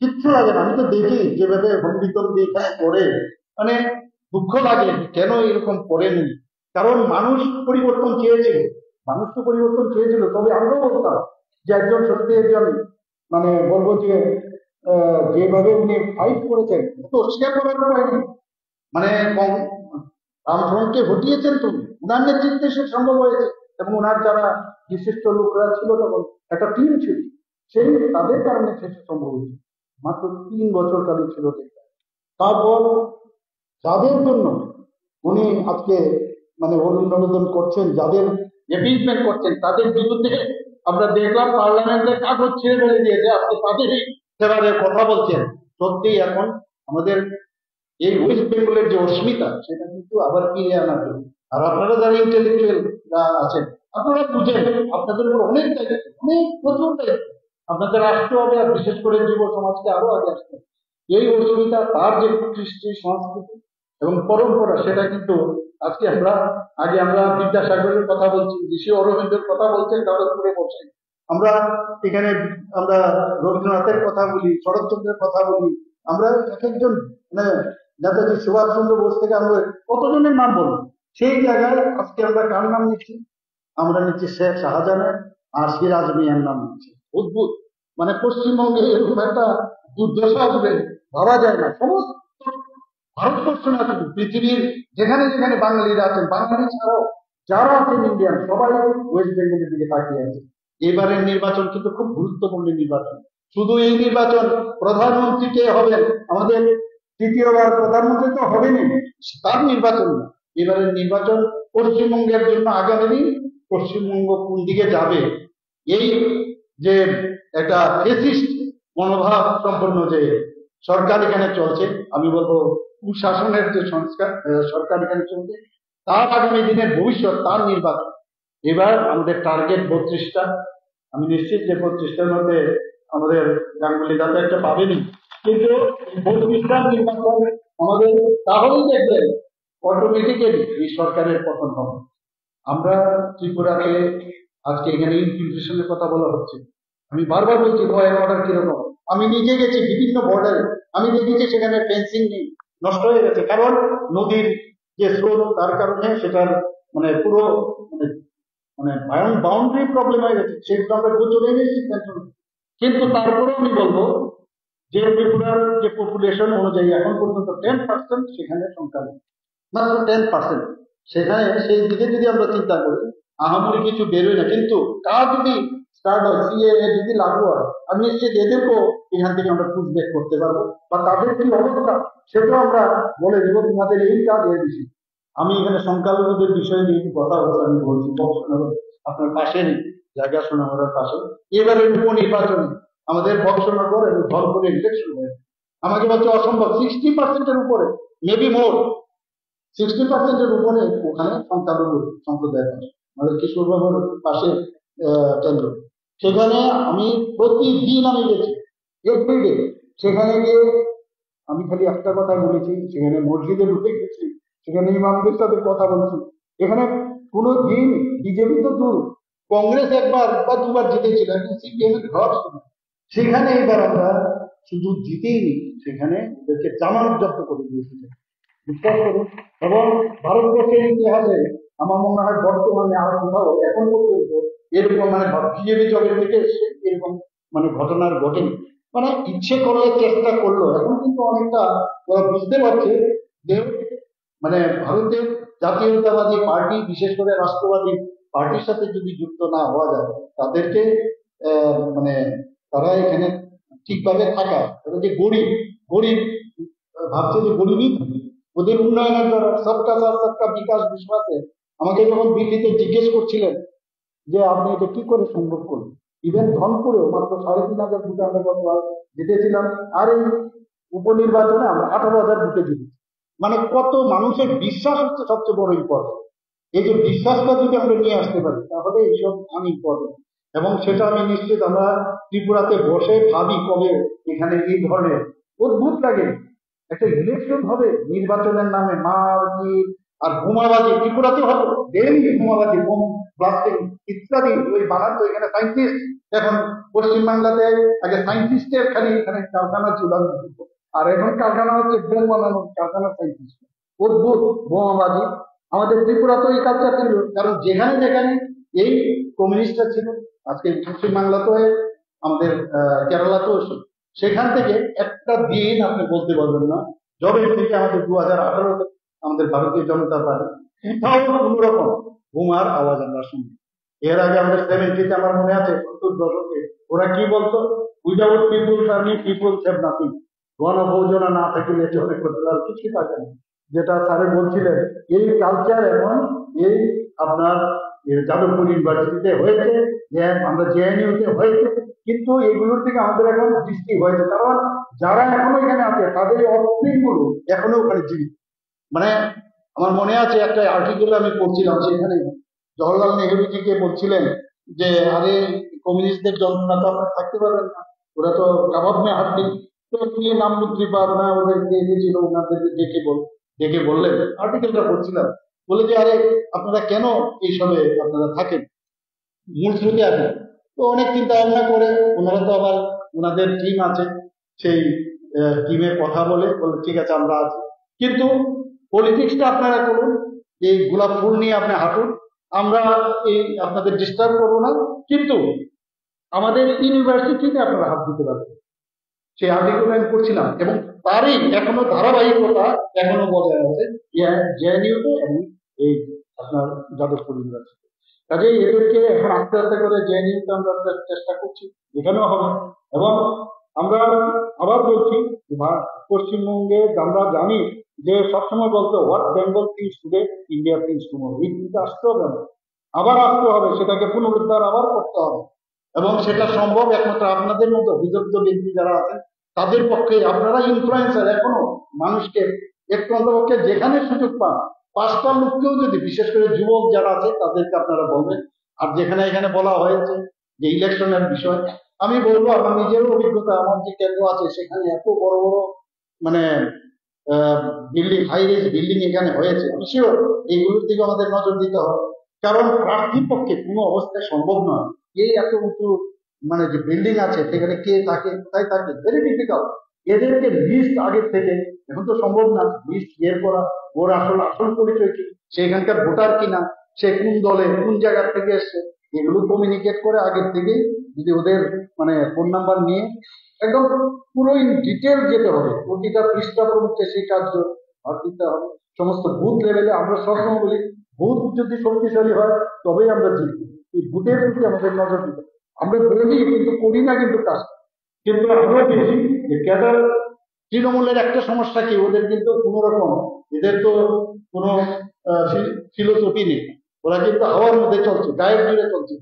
কিচ্ছু লাগে না। আমি তো দেখি যেভাবে হন্ডিতম দিয়ে এখানে করে, মানে দুঃখ লাগে কেন এরকম করেনি। কারণ মানুষ পরিবর্তন চেয়েছিল, মানুষ তো পরিবর্তন চেয়েছিল, তবে আমরাও বলতাম যে একজন সত্যি একজন মানে বলবো যে যেভাবে উনি ফাইট করেছেন তো অস্বীকার করার উপায় নেই। মানে বামফ্রন্টকে হটিয়েছেন তুমি, উনার নেতৃত্বে সে সম্ভব হয়েছে। এবং ওনার যারা বিশিষ্ট লোকরা ছিল, তখন একটা টিম ছিল, সেই তাদের কারণে শেষে সম্ভব হয়েছে। মাত্র 3 বছর কালে ছিল। তারপর যাদের জন্য উনি আজকে মানে অনুমোদন করছেন, যাদের ইমপিচমেন্ট করছেন, তাদের বিরুদ্ধে আমরা দেখলাম পার্লামেন্টের কাগজ ছেড়ে ফেলে দিয়েছে, আজকে তাদেরই ফেভারে কথা বলছেন। সত্যি এখন আমাদের এই ওয়েস্ট বেঙ্গলের যে অস্মিতা, সেটা কিন্তু আবার ফিরে আনার জন্য। আর আপনারা যারা ইন্টেলেকচুয়াল আছেন, আপনারা বুঝেন আপনাদের উপর অনেক দায়িত্ব, অনেক প্রচুর দায়িত্ব। আপনাদের আসতে হবে, আর বিশেষ করে যুব সমাজকে আরো আগে আসতে হবে। এই অস্মিতা, তার যে কৃষ্টি সংস্কৃতি এবং পরম্পরা, সেটা কিন্তু আজকে আমরা বিদ্যাসাগরের কথা বলছি, ঋষি অরবিন্দের কথা বলছেন, যাদবপুরে বসে আমরা এখানে আমরা রবীন্দ্রনাথের কথা বলি, শরৎচন্দ্রের কথা বলি, আমরা এক একজন মানে নেতাজি সুভাষচন্দ্র বোস থেকে আমরা কতজনের নাম বলি। সেই জায়গায় আজকে আমরা কার নাম নিচ্ছি? আমরা নিচ্ছি শেখ শাহজাহানের আর সিরাজ মিয়ার নাম নিচ্ছি। অদ্ভুত, মানে পশ্চিমবঙ্গে এরকম একটা দুর্দশা আসবে ভাবা যায় না। সমস্ত ভারতবর্ষ না, শুধু পৃথিবীর যেখানে যেখানে বাঙালিরা আছেন, বাঙালি ছাড়াও যারা আছেন ইন্ডিয়ান, সবাই ওয়েস্ট বেঙ্গলের দিকে তাকিয়ে আছে। এবারের নির্বাচন কিন্তু খুব গুরুত্বপূর্ণ নির্বাচন। শুধু এই নির্বাচন প্রধানমন্ত্রী কে হবেন, আমাদের তৃতীয়বার প্রধানমন্ত্রী তো হবেনই, তার নির্বাচন না। এবারের নির্বাচন পশ্চিমবঙ্গের জন্য আগামী দিন পশ্চিমবঙ্গ কোন দিকে যাবে, এই যে একটা ফেসিস্ট মনোভাব সম্পন্ন যে সরকার এখানে চলছে, আমি বলবো কুশাসনের যে সংস্কার সরকার এখানে চলছে, তার আগামী দিনের ভবিষ্যৎ, তার নির্বাচন। এবার আমাদের টার্গেট 32টা। আমি নিশ্চিত যে 32টার মধ্যে আমাদের গাঙ্গুলি দাদা একটা পাবেনি, কিন্তু 32টার নির্বাচন আমাদের, তাহলেই দেখবেন অটোমেটিক্যালি এই সরকারের পতন হবে। আমরা ত্রিপুরাতে আজকে এখানে ইনফিল্ট্রেশনের কথা বলা হচ্ছে, আমি বারবার বলছি ল অ্যান্ড অর্ডার কিরকম। আমি নিজে গেছি বিভিন্ন বর্ডারে, আমি দেখেছি সেখানে ফেন্সিং নেই, নষ্ট হয়ে গেছে। কারণ নদীর যে স্রোত, তার কারণে সেটার মানে পুরো মানে মানে বাউন্ডারি প্রবলেম হয়ে গেছে, সেগুলো আমরা চলে গেছি। কিন্তু তারপরেও আমি বলবো যে ত্রিপুরার যে পপুলেশন অনুযায়ী এখন পর্যন্ত 10% সেখানে সংখ্যা নেই, মাত্র 10%। সেখানে সেই দিকে যদি আমরা চিন্তা করি, আহামরি কিছু বেরোয় না। কিন্তু কাজ যদি স্টার্ট হয়, CAA যদি লাগু হয়, আমি নিশ্চিত এদেরকেও এখান থেকে আমরা পুশব্যাক করতে পারবো, বা তাদের কি অবস্থা সেটাও আমরা বলে দেবো, তোমাদের এই কাজ এর বিষয়। আমি এখানে সংখ্যালঘুদের বিষয় নিয়ে কথা বলছি, আমি বলছি বক্সনগর আপনার পাশের জায়গা, সোনামুড়ার পাশে এবারে উপনির্বাচনে আমাদের বক্সনগর এবং ধর্মপুরে ইলেকশন হয়েছে। আমাকে বলছে অসম্ভব। 60%-এর উপরে, মেবি মোর, 60%-এর উপরে ওখানে সংখ্যালঘু সম্প্রদায়ের পাশে, আমাদের কিশোরবাবুর পাশে কেন্দ্র। সেখানে আমি প্রতিদিন আমি গেছি, এভরিডে। সেখানে গিয়ে আমি খালি একটা কথা বলেছি, সেখানে মসজিদে ঢুকে গেছি, সেখানে ইমামদের সাথে কথা বলছি। এখানে কোনো দিন বিজেপি তো দূর, কংগ্রেস একবার বা দুবার জিতেছিল, সিপিএম এর ঘর ছিল। সেখানে এবার আমরা শুধু জিতেইনি, সেখানে ওদেরকে জামানত জব্দ করে দিয়েছিল, বিশ্বাস করুন। এবং ভারতবর্ষের ইতিহাসে আমার মনে হয় বর্তমানে আর কোথাও এখন পর্যন্ত এরকম মানে বিজেপি জগৎ থেকে এসে এরকম মানে ঘটনার ঘটেনি। মানে ইচ্ছে করলে চেষ্টা করলো। এখন কিন্তু অনেকটা ওরা বুঝতে পারছে যে মানে ভারতের জাতীয়তাবাদী পার্টি, বিশেষ করে রাষ্ট্রবাদী পার্টির সাথে যদি যুক্ত না হওয়া যায়, তাদেরকে মানে তারা এখানে ঠিকভাবে থাকা, তারা যে গরিব গরিব ভাবছে যে গরিবই থাকবে। ওদের উন্নয়নের দ্বারা সবকা সাথ সবকা বিকাশ বিশ্বাসে আমাকে যখন দিল্লিতে জিজ্ঞেস করছিলেন যে আপনি এটা কি করে সম্ভব করলেন, ইভেন ধনপুরেও মাত্র 3,500 ভোটে আমরা গতবার জিতেছিলাম, আর এই উপনির্বাচনে আমরা 18,000 ভোটে জিতেছি। মানে কত মানুষের বিশ্বাস হচ্ছে সবচেয়ে বড় ইম্পর্টেন্ট। এই যে বিশ্বাসটা যদি আমরা নিয়ে আসতে পারি, তাহলে এইসব আমি ইম্পর্টেন্ট। এবং সেটা আমি নিশ্চিত আমরা ত্রিপুরাতে বসে ভাবি কবে এখানে এই ধরনের অদ্ভুত লাগে একটা ইলেকশন হবে, নির্বাচনের নামে মারপিট আর বোমাবাজি ত্রিপুরাতে হবে, ডেইলি বোমাবাজি, বোম ব্লাস্টিং ইত্যাদি। ওই বানান তো এখানে সাইন্টিস্ট, এখন পশ্চিমবাংলাতে আগে সাইন্টিস্টের খালি এখানে কারখানা ছিল, আর এখন কারখানা হচ্ছে বোম বানানোর কারখানা, সাইন্টিস্ট। অদ্ভুত বোমাবাজি। আমাদের ত্রিপুরাতে এই কালচার ছিল, কারণ যেখানে যেখানে এই কমিউনিস্টরা ছিল, আজকে পশ্চিমবাংলাতেও আমাদের কেরালাতেও, সেখান থেকে একটা দিন আপনি বলতে পারবেন না যবে থেকে আমাদের 2018-তে আমাদের ভারতীয় জনতা পার্টি কোথাও কোন রকম বোমার আওয়াজ আমরা শুনি। এর আগে আমাদের 70-তে আমার মনে আছে, 70 দশকে ওরা কি বলতো, without people's army people's have nothing, গণভোজনা না থাকলে চলে করতে আর কিছু থাকে না। যেটা স্যারে বলছিলেন, এই কালচার এখন এই আপনার যাদবপুর ইউনিভার্সিটিতে হয়েছে, আমরা জেএনইউতে হয়েছে, কিন্তু এগুলোর থেকে আমাদের এখন দৃষ্টি হয়েছে, কারণ যারা এখনো এখানে আছে তাদের অফস্প্রিং গুলো এখনো ওখানে জীবিত। মানে আমার মনে আছে একটা আর্টিকেল আমি পড়ছিলাম, সেখানে জওহরলাল নেহরুজিকে বলছিলেন যে আরে কমিউনিস্টদের যন্ত্রণা তো আপনারা থাকতে পারবেন না, ওরা তো কাবাব মে হাত দিন। তো তিনি নামমন্ত্রী পারনা ওদেরকে এসেছিল, ওনাদেরকে ডেকে বললেন, আর্টিকেলটা পড়ছিলাম, বলে যে আরে আপনারা কেন এইসবে আপনারা থাকেন, মূল স্রোতে আছেন। তো অনেক চিন্তা ভাবনা করে ওনারা তো আবার ওনাদের টিম আছে, সেই টিমের কথা বলে ঠিক আছে আমরা আছি, কিন্তু পলিটিক্সটা আপনারা করুন, এই গোলাপ ফুল নিয়ে আপনি হাঁটুন, আমরা এই আপনাদের ডিস্টার্ব করবো না, কিন্তু আমাদের ইউনিভার্সিটিতে আপনারা হাত দিতে পারবেন। সেই আর্টিকেল আমি পড়ছিলাম, এবং তারই এখনো ধারাবাহিকতা এখনো বজায় আছে জেএনইউতে এবং এই আপনার যাদবপুর ইউনিভার্সিটি। কাজেই এদেরকে এখন আস্তে আস্তে করে জেএনইউতে আমরা চেষ্টা করছি, এখানেও হবে। এবং আমরা আবার বলছি, পশ্চিমবঙ্গে আমরা জানি যে সবসময় বলতো what Bengal things today India things tomorrow, এই চিন্তা আসতে হবে, আবার আসতে হবে, সেটাকে পুনরুদ্ধার আবার করতে হবে। এবং সেটা সম্ভব একমাত্র আপনাদের মতো বিদগ্ধ ব্যক্তি যারা আছেন তাদের পক্ষে। আপনারা ইনফ্লুয়েন্সার, এখনো মানুষকে একটু অন্তপক্ষে যেখানে সুযোগ পান 5টা লোককেও যদি, বিশেষ করে যুবক যারা আছে তাদেরকে আপনারা বলবেন। আর যেখানে এখানে বলা হয়েছে যে ইলেকশনের বিষয়, আমি বলবো আমার নিজেরও অভিজ্ঞতা, আমার যে কেন্দ্র আছে সেখানে এত বড় বড় মানে বিল্ডিং, হাই রেজ বিল্ডিং এখানে হয়েছে, আমি শিওর এইগুলোর দিকে আমাদের নজর দিতে হবে। কারণ প্রার্থীর পক্ষে কোনো অবস্থায় সম্ভব নয় এই এত উঁচু মানে যে বিল্ডিং আছে সেখানে কে থাকে কোথায় থাকে, ভেরি ডিফিকাল্ট। এদেরকে লিস্ট আগের থেকে, এখন তো সম্ভব না লিস্ট বের করা, ওর আসল পরিচয় কি, সেখানকার ভোটার কিনা, সে কোন দলে কোন জায়গা থেকে এসছে, এগুলো কমিউনিকেট করে আগের থেকেই যদি ওদের মানে ফোন নাম্বার নিয়ে একদম পুরো ইন ডিটেল যেতে হবে, প্রতিটা পৃষ্ঠা প্রমুখে সেই কার্য হাত দিতে হবে। সমস্ত বুথ লেভেলে আমরা সবসময় বলি বুথ যদি শক্তিশালী হয় তবেই আমরা জিতব, এই বুথের প্রতি আমাদের নজর দিতে হবে। আমরা বলি কিন্তু করি না কিন্তু কাজ। কিন্তু আমরা দেখি যে ক্যাডার তৃণমূলের একটা সমস্যা কি, ওদের কিন্তু কোন রকম, এদের তো কোনো ফিলোসফি নেই, ওরা কিন্তু হাওয়ার মধ্যে চলছে, গায়ের জুড়ে চলছে।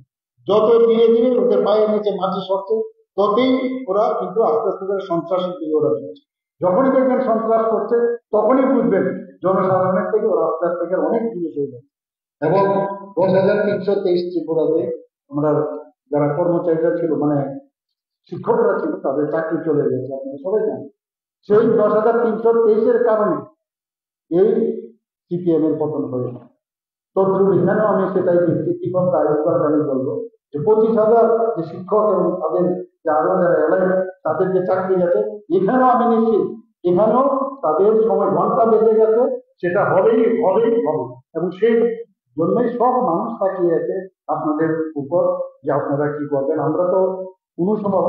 যত ধীরে ধীরে ওদের পায়ের নিচে মাটি সরছে ততই ওরা কিন্তু আস্তে আস্তে করে সন্ত্রাসের দিকে ওরা চলছে। যখনই দেখবেন সন্ত্রাস করছে তখনই বুঝবেন জনসাধারণের থেকে ও রাস্তার থেকে অনেক জিনিস হয়ে যাচ্ছে। এবং 10,323 ত্রিপুরাতে আমরা যারা কর্মচারীরা ছিল, মানে শিক্ষকরা ছিল, তাদের চাকরি চলে গেছে, আপনারা সবাই জানেন। সেই 10,323-এর কারণে এই সিপিএম এর পতন হয়েছে। তদ্রুপ এখানেও আমি সেটাই দেখছি। কি কথা আমি বলবো যে 25,000 যে শিক্ষক এবং তাদের যে আরো যারা এলাইন তাদের যে চাকরি গেছে, এখানেও আমি নিশ্চিত এখানেও তাদের সময় ঘন্টা বেঁচে গেছে, সেটা হবেই হবেই হবে। এবং সেই জন্যই সব মানুষ তাকিয়ে আছে আপনাদের উপর যে আপনারা কি করবেন। আমরা তো কোনো সময়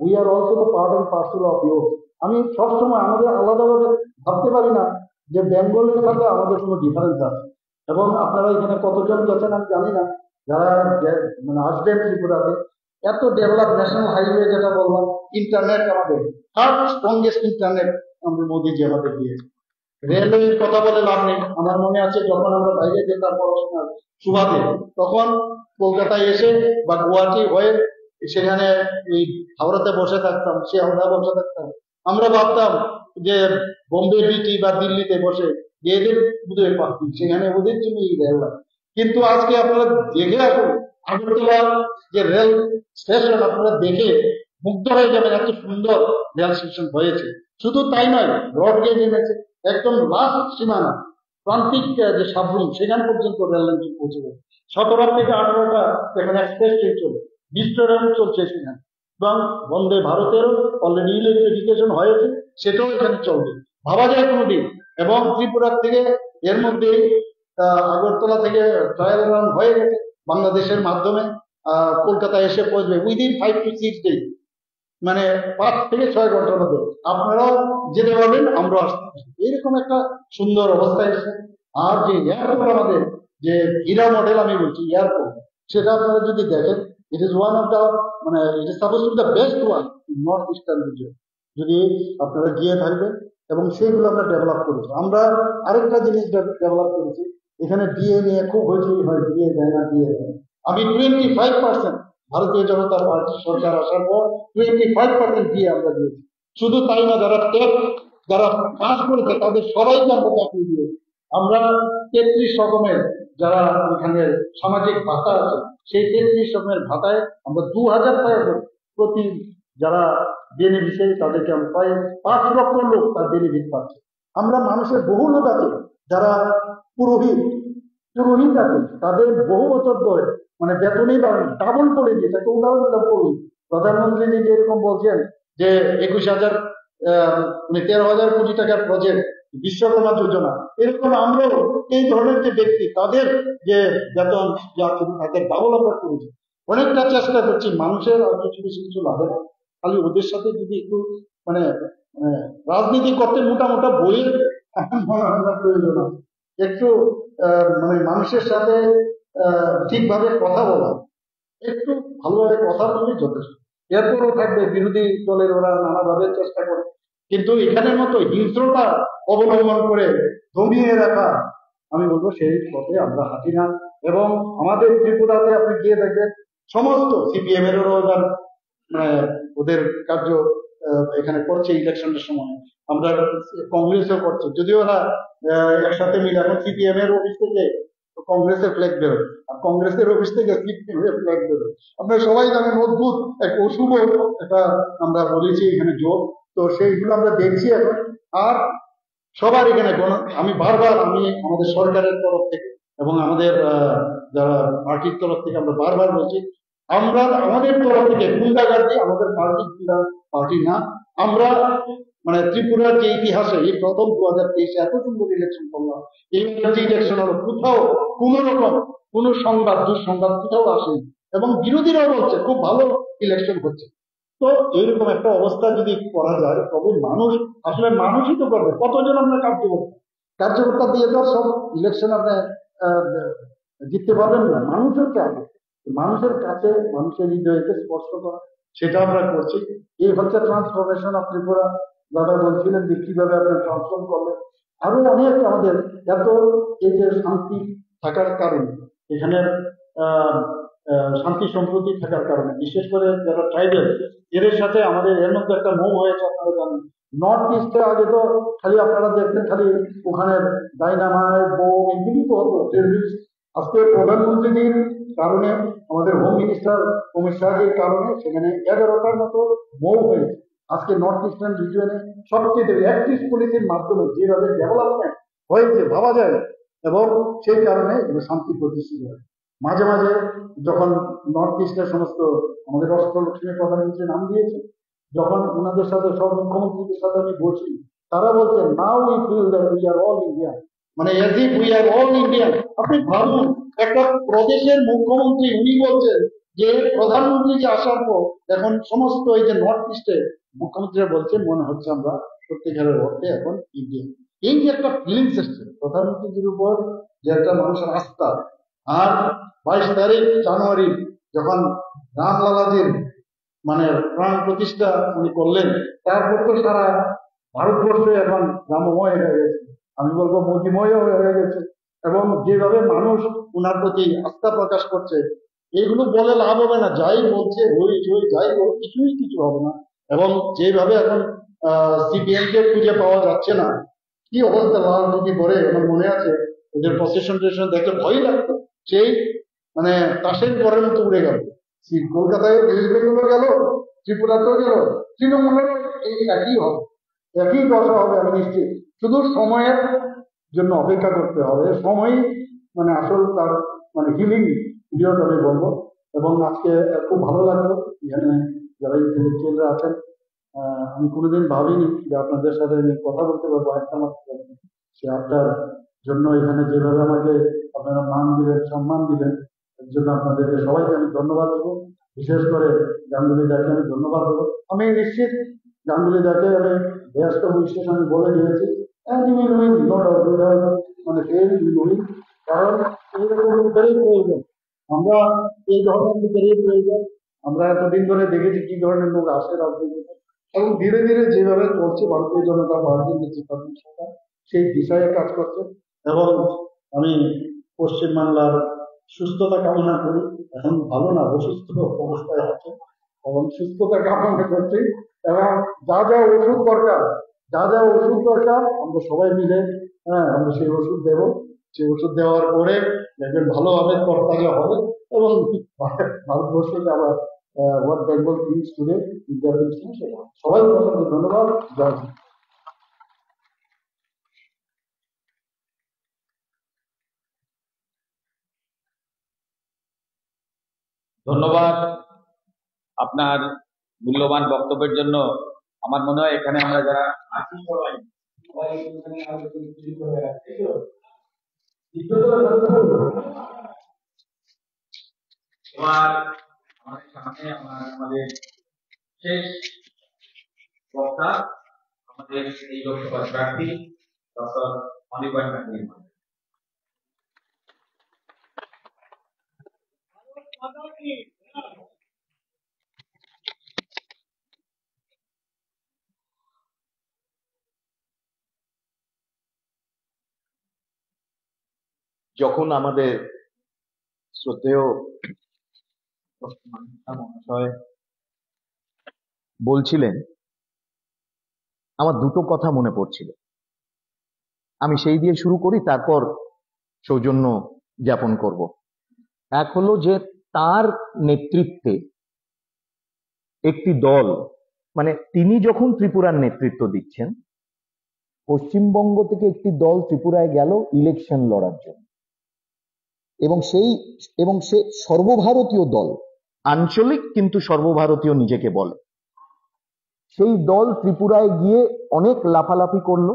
উই আর অলসো তো part and parcel of you. আমি সবসময় আমাদের আলাদাভাবে ভাবতে পারি না যে বেঙ্গলের সাথে আমাদের কোনো ডিফারেন্স আছে। এবং আপনারা এখানে কতজন গেছেন আমি জানি না, যারা মানে আসবেন ত্রিপুরাতে, এত ডেভেলপ ন্যাশনাল হাইওয়ে যেটা বললাম, ইন্টারনেট আমাদের থার্ড স্ট্রংগেস্ট ইন্টারনেট আমাদের মোদিজি আমাদের দিয়েছে। রেলওয়ের কথা বলে লাভ নেই। আমার মনে আছে যখন আমরা বাইরে যেতাম পড়াশোনার সুবাদে, তখন কলকাতায় এসে বা গুয়াহাটি হয়ে সেখানে এই হাওড়াতে বসে থাকতাম, শিয়ালদা বসে থাকতাম, আমরা ভাবতাম যে বোম্বে বিটি বা দিল্লিতে বসে যে এদের বুঝে পাচ্ছি, সেখানে ওদের জন্য এই রেল। কিন্তু আজকে আপনারা দেখে আসুন আগরতলা যে রেল স্টেশন, আপনারা দেখে মুগ্ধ হয়ে যাবেন, এত সুন্দর রেল স্টেশন হয়েছে। শুধু তাই নয়, ব্রড গেজ এনেছে, একদম লাস্ট সীমানা প্রান্তিক যে সাবরুম সেখান পর্যন্ত রেল লাইন পৌঁছে যাবে। 17 থেকে 18টা এখানে এক্সপ্রেস ট্রেন চলে, 20টা রেল চলছে সেখানে। এবং বন্দে ভারতেরও অলরেডি ইলেকট্রিফিকেশন হয়েছে, সেটাও এখানে চলবে, ভাবা যায় কোনোদিন। এবং ত্রিপুরার থেকে এর মধ্যে আগরতলা থেকে ট্রায়াল রান হয়ে গেছে বাংলাদেশের মাধ্যমে, কলকাতায় এসে পৌঁছবে উইদিন 5 to 6 days, মানে 5 থেকে 6 ঘন্টার মধ্যে আপনারাও যেতে পারবেন, আমরাও আসতে পারবো। এরকম একটা সুন্দর অবস্থা এসেছে। আর যে এয়ারপোর্ট আমাদের যে হীরা মডেল আমি বলছি এয়ারপোর্ট, সেটা আপনারা যদি দেখেন, it is one of the, মানে it is suppose to be the best one in north eastern region. যদি আপনারা গিয়ে থাকবেন, এবং সেইগুলো আমরা ডেভেলপ করেছি। আমরা আরেকটা জিনিস ডেভেলপ করেছি, এখানে ডিএ নিয়ে খুব হয়েছে, হয় ডিএ দেয় না, ডিএ দেয় না। আমি 25% ভারতীয় জনতা পার্টি সরকার আসার পর 25% দিয়ে আমরা দিয়েছি। শুধু তাই না, যারা টেট যারা পাস করেছে তাদের সবাইকে আমরা চাকরি দিয়েছি। আমরা 33 রকমের যারা এখানে সামাজিক ভাতা আছে, সেই 33 রকমের ভাতায় আমরা 2,000 টাকা করে প্রতি যারা বেনিফিশিয়ারি তাদেরকে আমরা প্রায় 5 লক্ষ লোক তার বেনিফিট পাচ্ছে। আমরা মানুষের বহু লোক আছে যারা পুরোহিত আছে, তাদের বহু বছর ধরে মানে বেতনই ডাবল করে দিয়েছে। একটা উদাহরণ পুরোহিত, প্রধানমন্ত্রী যে এরকম বলছেন যে 21,000 মানে 13,000 কোটি টাকার প্রজেক্ট বিশ্বকর্মা যোজনা, এরকম আমরাও এই ধরনের যে ব্যক্তি তাদের যে বেতন যা তাদের ডাবল আমরা করেছি। অনেকটা চেষ্টা করছি মানুষের আর কিছু লাভে না, খালি ওদের সাথে যদি একটু মানে রাজনীতি করতে মোটা মোটা বইয়ের প্রয়োজন আছে, একটু মানে মানুষের সাথে ঠিকভাবে কথা বলা, একটু ভালোভাবে কথা বললেই যথেষ্ট। এরপরও থাকবে বিরোধী দলের ওরা নানাভাবে চেষ্টা করে, কিন্তু এখানের মতো হিংস্রতা অবলম্বন করে দমিয়ে রাখা, আমি বলবো সেই পথে আমরা হাঁটি না। এবং আমাদের ত্রিপুরাতে আপনি গিয়ে দেখবেন সমস্ত সিপিএম এর মানে ওদের কার্য এখানে করছে ইলেকশনের সময়, আমরা কংগ্রেসও করছে, যদিও ওরা একসাথে মিলে। এখন সিপিএম এর অফিস থেকে কংগ্রেসের ফ্ল্যাগ বেরোয়, আর কংগ্রেসের অফিস থেকে সিপিএম এর ফ্ল্যাগ বেরোয়। আপনারা সবাই জানেন অদ্ভুত এক অশুভ একটা আমরা বলেছি এখানে যোগ, তো সেইগুলো আমরা দেখছি এখন। আর সবার এখানে আমি বারবার আমাদের সরকারের তরফ থেকে এবং আমাদের যারা পার্টির তরফ থেকে আমরা বারবার বলছি, আমরা আমাদের তরফ থেকে গুন্ডাগার্দি আমাদের পার্টি না। আমরা মানে ত্রিপুরার যে ইতিহাসে এই প্রথম 2023 এত সুন্দর ইলেকশন করলাম, এই ইলেকশন হলো কোথাও কোন রকম কোন সংবাদ দুঃসংবাদ কোথাও আসেনি, এবং বিরোধীরাও বলছে খুব ভালো ইলেকশন হচ্ছে। তো এইরকম একটা অবস্থা যদি করা যায় তবে মানুষ আসলে মানুষই তো করবে। কতজন আমরা কার্যকর্তা দিয়ে তো সব ইলেকশন আপনি জিততে পারবেন না। মানুষ হচ্ছে আগে, মানুষের কাছে মানুষের হৃদয়কে স্পর্শ করা, সেটা আমরা করছি। এই হচ্ছে ট্রান্সফরমেশন অফ ত্রিপুরা। দাদা বলছিলেন যে কিভাবে আপনি ট্রান্সফর্ম করলেন। আরো অনেক আমাদের এত এই যে শান্তি থাকার কারণে এখানে শান্তি সম্প্রীতি থাকার কারণে, বিশেষ করে যারা ট্রাইবেল এদের সাথে আমাদের এর মধ্যে একটা মুভ হয়েছে। আপনারা জানেন নর্থ ইস্টে আগে তো খালি আপনারা দেখতেন খালি ওখানে ডাইনামাইট বোম এগুলি তো হতো টেররিস্ট। আজকে প্রধানমন্ত্রীর কারণে, আমাদের হোম মিনিস্টার অমিত শাহের কারণে সেখানে 11টার মতো মুভ হয়েছে। আজকে নর্থ ইস্টার্ন রিজিয়নে সবচেয়ে অ্যাক্টিভ পুলিশের মাধ্যমে যেভাবে ডেভেলপমেন্ট হয়েছে ভাবা যায় না, এবং সেই কারণে শান্তি প্রতিষ্ঠিত হয়। মাঝে মাঝে যখন নর্থ ইস্টের সমস্ত আমাদের অস্ত্রলক্ষ্মী প্রধানমন্ত্রী নাম দিয়েছে, যখন ওনাদের সাথে সব মুখ্যমন্ত্রীদের সাথে আমি বলছি, তারা বলছেন now we feel that we are all Indian, মানে as if we are all Indian. আপনি ভাবুন, একটা প্রদেশের মুখ্যমন্ত্রী উনি বলছেন যে প্রধানমন্ত্রী যে আসার পর এখন সমস্ত এই যে নর্থ ইস্টে মুখ্যমন্ত্রীরা বলছেন মনে হচ্ছে আমরা সত্যিকারের অর্থে এখন ইন্ডিয়ান। এই যে একটা ফিলিংস এসছে প্রধানমন্ত্রীর উপর, যে একটা মানুষের আস্থা। আর 22 জানুয়ারি যখন রামলালাজির মানে প্রাণ প্রতিষ্ঠা উনি করলেন, তারপর তো সারা ভারতবর্ষে এখন রামময় হয়ে গেছে, আমি বলবো মোদিময় হয়ে গেছে। এবং যেভাবে মানুষ উনার প্রতি আস্থা প্রকাশ করছে, এগুলো বলে লাভ হবে না, যাই বলছে হই চই যাই হোক কিছু হবে না। এবং যেভাবে এখন সিপিএম কে খুঁজে পাওয়া যাচ্ছে না, কি অবস্থা রাজনীতি করে, আমার মনে আছে ওদের প্রসেশন দেখলে ভয় লাগতো। সেই মানে তাসের ঘরের মতো উড়ে গেল, কলকাতায় ওয়েস্ট বেঙ্গলও গেল, ত্রিপুরাতেও গেল, তৃণমূলের এই একই হবে, একই দশা হবে আমি নিশ্চিত। শুধু সময়ের জন্য অপেক্ষা করতে হবে, সময় মানে আসল তার মানে হিলিং পিরিয়ড আমি বলবো। এবং আজকে খুব ভালো লাগলো এখানে যারা ইন্টেলেকচুয়ালরা আছেন। আমি কোনোদিন ভাবিনি যে আপনাদের সাথে আমি কথা বলতে পারবো একটা মাত্র, সে আপনার জন্য এখানে যেভাবে আমাকে আপনারা মান দিলেন, সম্মান দিলেন, এর জন্য আপনাদেরকে সবাইকে আমি ধন্যবাদ দেবো। বিশেষ করে গাঙ্গুলি দাকে আমি ধন্যবাদ দেবো। আমি নিশ্চিত গাঙ্গুলি দাকে আমি ব্যস্ত বিশেষ আমি বলে দিয়েছি, মানে কারণ এইরকম লোকেরই প্রয়োজন, আমরা এই ধরনের লোকেরই প্রয়োজন। আমরা এতদিন ধরে দেখেছি কি ধরনের লোক আসে রাজনীতিতে, এবং ধীরে ধীরে যেভাবে চলছে ভারতীয় জনতা পার্টির যে চেতনা সরকার সেই দিশায় কাজ করছে। এবং আমি পশ্চিমবাংলার সুস্থতা কামনা করি, এখন ভালো না অসুস্থ অবস্থায় আছে, এবং সুস্থতা কামনা করছি। এবং যা যা ওষুধ দরকার, আমরা সবাই মিলে আমরা সেই ওষুধ দেব। সেই ওষুধ দেওয়ার পরে দেখবেন ভালোভাবে তরতাজা হবে, এবং ভারতবর্ষকে আবার what Bengal things today India things today. সবাইকে অসংখ্য ধন্যবাদ। জয় হিন্দ। ধন্যবাদ আপনার মূল্যবান বক্তব্যের জন্য। আমার মনে হয় এখানে আমরা যারা আছি সবাই একটুখানি আলোচনা শুরু করে রাখছি। এবার আমাদের সামনে আমাদের শেষ বক্তা, আমাদের এই লোকসভার প্রার্থী ডক্টর অনির্বাণ গান্ধী। যখন আমাদের শ্রদ্ধেয় মহাশয় বলছিলেন, আমার দুটো কথা মনে পড়ছিল, আমি সেই দিয়ে শুরু করি, তারপর সৌজন্য জ্ঞাপন করব। এক হলো যে তার নেতৃত্বে একটি দল, মানে তিনি যখন ত্রিপুরার নেতৃত্ব দিচ্ছেন, পশ্চিমবঙ্গ থেকে একটি দল ত্রিপুরায় গেল ইলেকশন লড়ার জন্য, এবং সে সর্বভারতীয় দল, আঞ্চলিক কিন্তু সর্বভারতীয় নিজেকে বলে। সেই দল ত্রিপুরায় গিয়ে অনেক লাফালাফি করলো।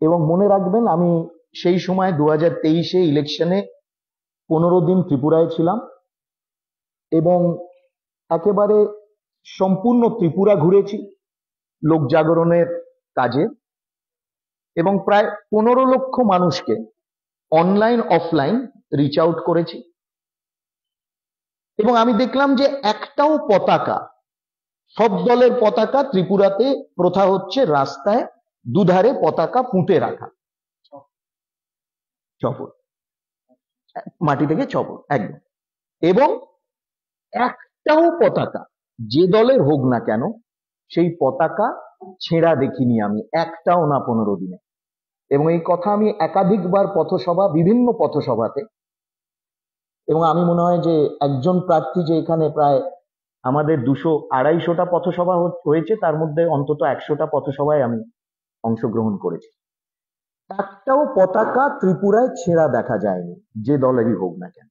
এবং মনে রাখবেন, আমি সেই সময় 2023 ইলেকশনে 15 দিন ত্রিপুরায় ছিলাম, এবং একেবারে সম্পূর্ণ ত্রিপুরা ঘুরেছি লোক জাগরণের কাজে, এবং প্রায় 15 লক্ষ মানুষকে অনলাইন অফলাইন রিচ আউট করেছি। এবং আমি দেখলাম যে একটাও পতাকা, সব দলের পতাকা, ত্রিপুরাতে প্রথা হচ্ছে রাস্তায় দুধারে পতাকা পুঁতে রাখা, চপর, মাটি থেকে চপর একদম। এবং একটাও পতাকা যে দলের হোক না কেন সেই পতাকা ছেঁড়া দেখিনি আমি, একটাও না 15 দিনে। এবং এই কথা আমি একাধিকবার পথসভা, বিভিন্ন পথসভাতে, এবং আমি মনে হয় যে একজন প্রার্থী যে এখানে প্রায় আমাদের 200-250টা পথসভা হয়েছে, তার মধ্যে অন্তত 100টা পথসভায় আমি অংশগ্রহণ করেছি, একটাও পতাকা ত্রিপুরায় ছেঁড়া দেখা যায়নি যে দলেরই হোক না কেন।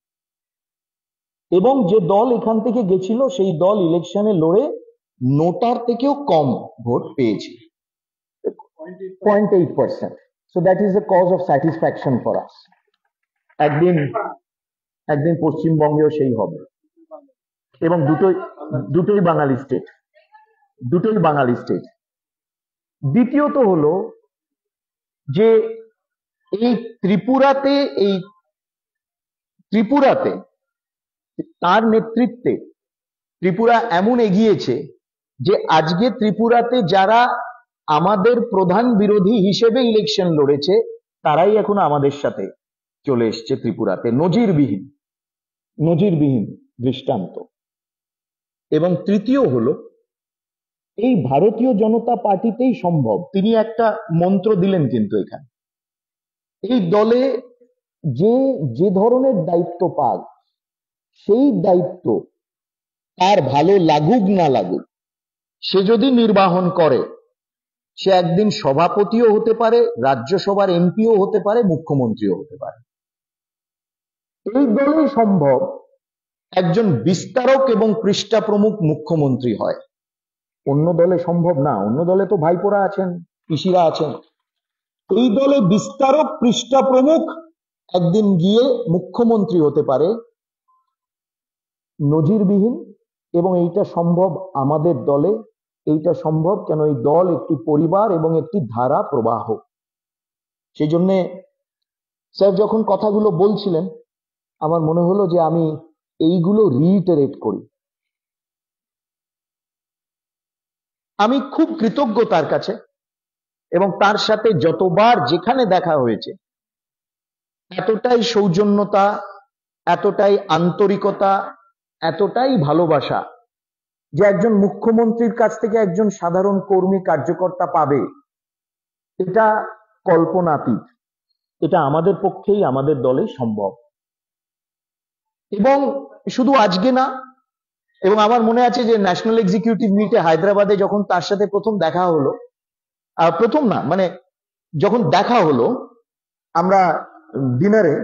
এবং যে দল এখান থেকে গেছিল সেই দল ইলেকশনে লড়ে নোটার থেকেও কম ভোট পেয়েছে, 0.8%. So that is a cause of satisfaction for us. একদিন পশ্চিমবঙ্গেও সেই হবে, এবং দুটোই বাঙালি স্টেট। দ্বিতীয়ত হলো যে এই ত্রিপুরাতে তার নেতৃত্বে ত্রিপুরা এমন এগিয়েছে যে আজকে ত্রিপুরাতে যারা আমাদের প্রধান বিরোধী হিসেবে ইলেকশন লড়েছে তারাই এখন আমাদের সাথে চলে এসছে ত্রিপুরাতে, নজিরবিহীন দৃষ্টান্ত। এবং তৃতীয় হলো এই ভারতীয় জনতা পার্টিতেই সম্ভব, তিনি একটা মন্ত্র দিলেন কিন্তু এখানে, এই দলে যে ধরনের দায়িত্ব পাক সেই দায়িত্ব তার ভালো লাগুক না লাগুক সে যদি নির্বাহন করে, সে একদিন সভাপতিও হতে পারে, রাজ্যসভার এমপিও হতে পারে, মুখ্যমন্ত্রীও হতে পারে। এই দলেই সম্ভব একজন বিস্তারক এবং পৃষ্ঠা প্রমুখ মুখ্যমন্ত্রী হয়, অন্য দলে সম্ভব না। অন্য দলে তো ভাইপোরা আছেন, পিসিরা আছেন, এই দলে বিস্তারক পৃষ্ঠা প্রমুখ একদিন গিয়ে মুখ্যমন্ত্রী হতে পারে, নজিরবিহীন। এবং এইটা সম্ভব আমাদের দলে, এইটা সম্ভব কেন এই দল একটি পরিবার এবং একটি ধারা প্রবাহ। সেই জন্যে স্যার যখন কথাগুলো বলছিলেন আমার মনে হলো যে আমি এইগুলো রিইটারেট করি। আমি খুব কৃতজ্ঞ তার কাছে, এবং তার সাথে যতবার যেখানে দেখা হয়েছে এতটাই সৌজন্যতা, এতটাই আন্তরিকতা, এতটাই ভালোবাসা যে একজন মুখ্যমন্ত্রীর কাছ থেকে একজন সাধারণ কর্মী কার্যকর্তা পাবে, এটা কল্পনাতীত। এটা আমাদের পক্ষেই, আমাদের দলে সম্ভব। এবং শুধু আজকে না, এবং আমার মনে আছে যে ন্যাশনাল এক্সিকিউটিভ মিটে হায়দ্রাবাদে যখন তার সাথে প্রথম দেখা হলো, প্রথম না মানে যখন দেখা হলো আমরা ডিনারে,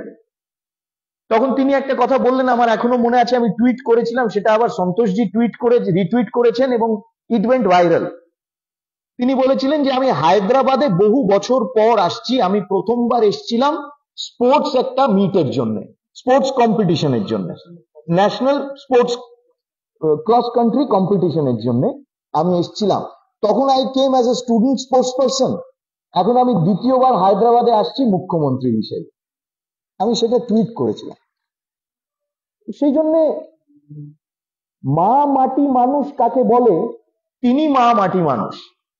তখন তিনি একটা কথা বললেন, আমার এখনো মনে আছে, আমি টুইট করেছিলাম, সেটা আবার সন্তোষজি রিটুইট করেছেন এবং ইট ওয়েন্ট ভাইরাল। তিনি বলেছিলেন যে আমি হায়দ্রাবাদে বহু বছর পর আসছি, আমি প্রথমবার এসেছিলাম স্পোর্টস একটা মিটের জন্য, স্পোর্টস কম্পিটিশনের জন্য, ন্যাশনাল স্পোর্টস ক্রস কান্ট্রি কম্পিটিশনের জন্য আমি এসেছিলাম। তখন I came as a student sports person, এখন আমি দ্বিতীয়বার হায়দ্রাবাদে আসছি মুখ্যমন্ত্রী হিসেবে। আমি সেটা টুইট করেছিলাম। সেই জন্যে মা মাটি মানুষ কাকে বলে, তিনি মা মাটি মানুষ,